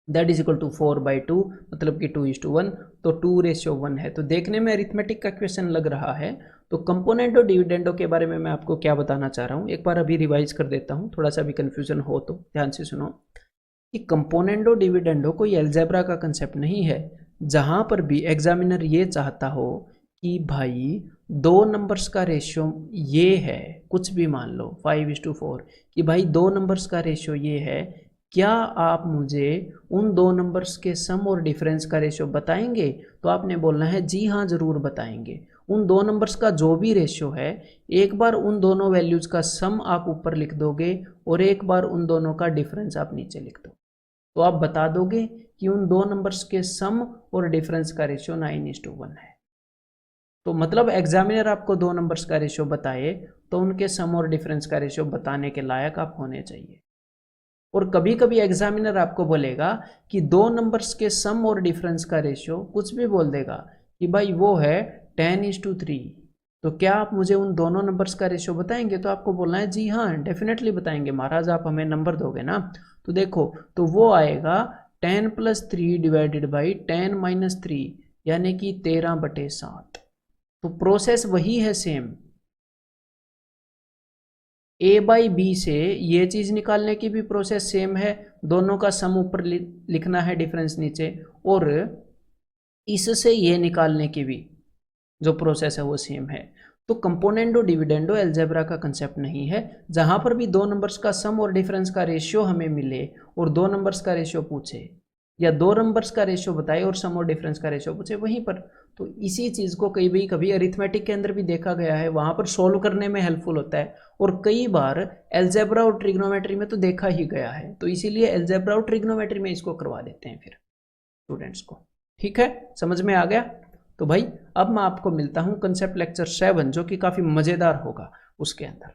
that is equal to 4/2, मतलब कि 2:1, तो 2:1 है। तो देखने में अरिथमेटिक का क्वेश्चन लग रहा है। तो कंपोनेंटो डिविडेंडो के बारे में मैं आपको क्या बताना चाह रहा हूँ, एक बार अभी रिवाइज कर देता हूँ, थोड़ा सा भी कन्फ्यूजन हो तो ध्यान से सुनो, कि कंपोनेंटो डिविडेंडो कोई एल्जेब्रा का कंसेप्ट नहीं है, जहाँ पर भी एग्जामिनर ये चाहता हो कि भाई 2 नंबर्स का रेशियो ये है, कुछ भी मान लो 5:4, कि भाई 2 नंबर्स का रेशियो ये है, क्या आप मुझे उन 2 नंबर्स के सम और डिफरेंस का रेशियो बताएंगे? तो आपने बोलना है जी हाँ ज़रूर बताएंगे। उन 2 नंबर्स का जो भी रेशियो है, एक बार उन दोनों वैल्यूज़ का सम आप ऊपर लिख दोगे और एक बार उन दोनों का डिफरेंस आप नीचे लिख दो। तो आप बता दोगे कि उन दो नंबर्स के सम और डिफरेंस का रेशियो 9:1 है। तो मतलब एग्जामिनर आपको दो नंबर्स का रेशियो बताए तो उनके सम और डिफरेंस का रेशियो बताने के लायक आप होने चाहिए। और कभी कभी एग्जामिनर आपको बोलेगा कि दो नंबर्स के सम और डिफरेंस का रेशियो कुछ भी बोल देगा कि भाई वो है 10:3, तो क्या आप मुझे उन दोनों नंबर्स का रेशियो बताएंगे? तो आपको बोलना है जी हाँ डेफिनेटली बताएंगे महाराज, आप हमें नंबर दोगे ना। तो देखो, तो वो आएगा 10+3 डिवाइडेड बाई 10-3, यानी कि 13/7। तो प्रोसेस वही है सेम। ए बाई बी से ये चीज निकालने की भी प्रोसेस सेम है, दोनों का सम ऊपर लिखना है, डिफरेंस नीचे, और इससे ये निकालने की भी जो प्रोसेस है वो सेम है। तो कंपोनेंडो डिविडेंडो एल्जेब्रा का कंसेप्ट नहीं है। जहां पर भी दो नंबर्स का सम और डिफरेंस का रेशियो हमें मिले और दो नंबर्स का रेशियो पूछे, या दो नंबर्स का रेशियो बताए और सम और डिफरेंस का रेशियो पूछे, वहीं पर तो इसी चीज को कई कभी अरिथमेटिक के अंदर भी देखा गया है, वहां पर सोल्व करने में हेल्पफुल होता है, और कई बार एल्जेब्रा और ट्रिग्नोमेट्री में तो देखा ही गया है। तो इसीलिए एल्जेब्रा और ट्रिग्नोमेट्री में इसको करवा देते हैं फिर स्टूडेंट्स को। ठीक है, समझ में आ गया? तो भाई अब मैं आपको मिलता हूं कंसेप्ट लेक्चर 7, जो कि काफी मजेदार होगा उसके अंदर।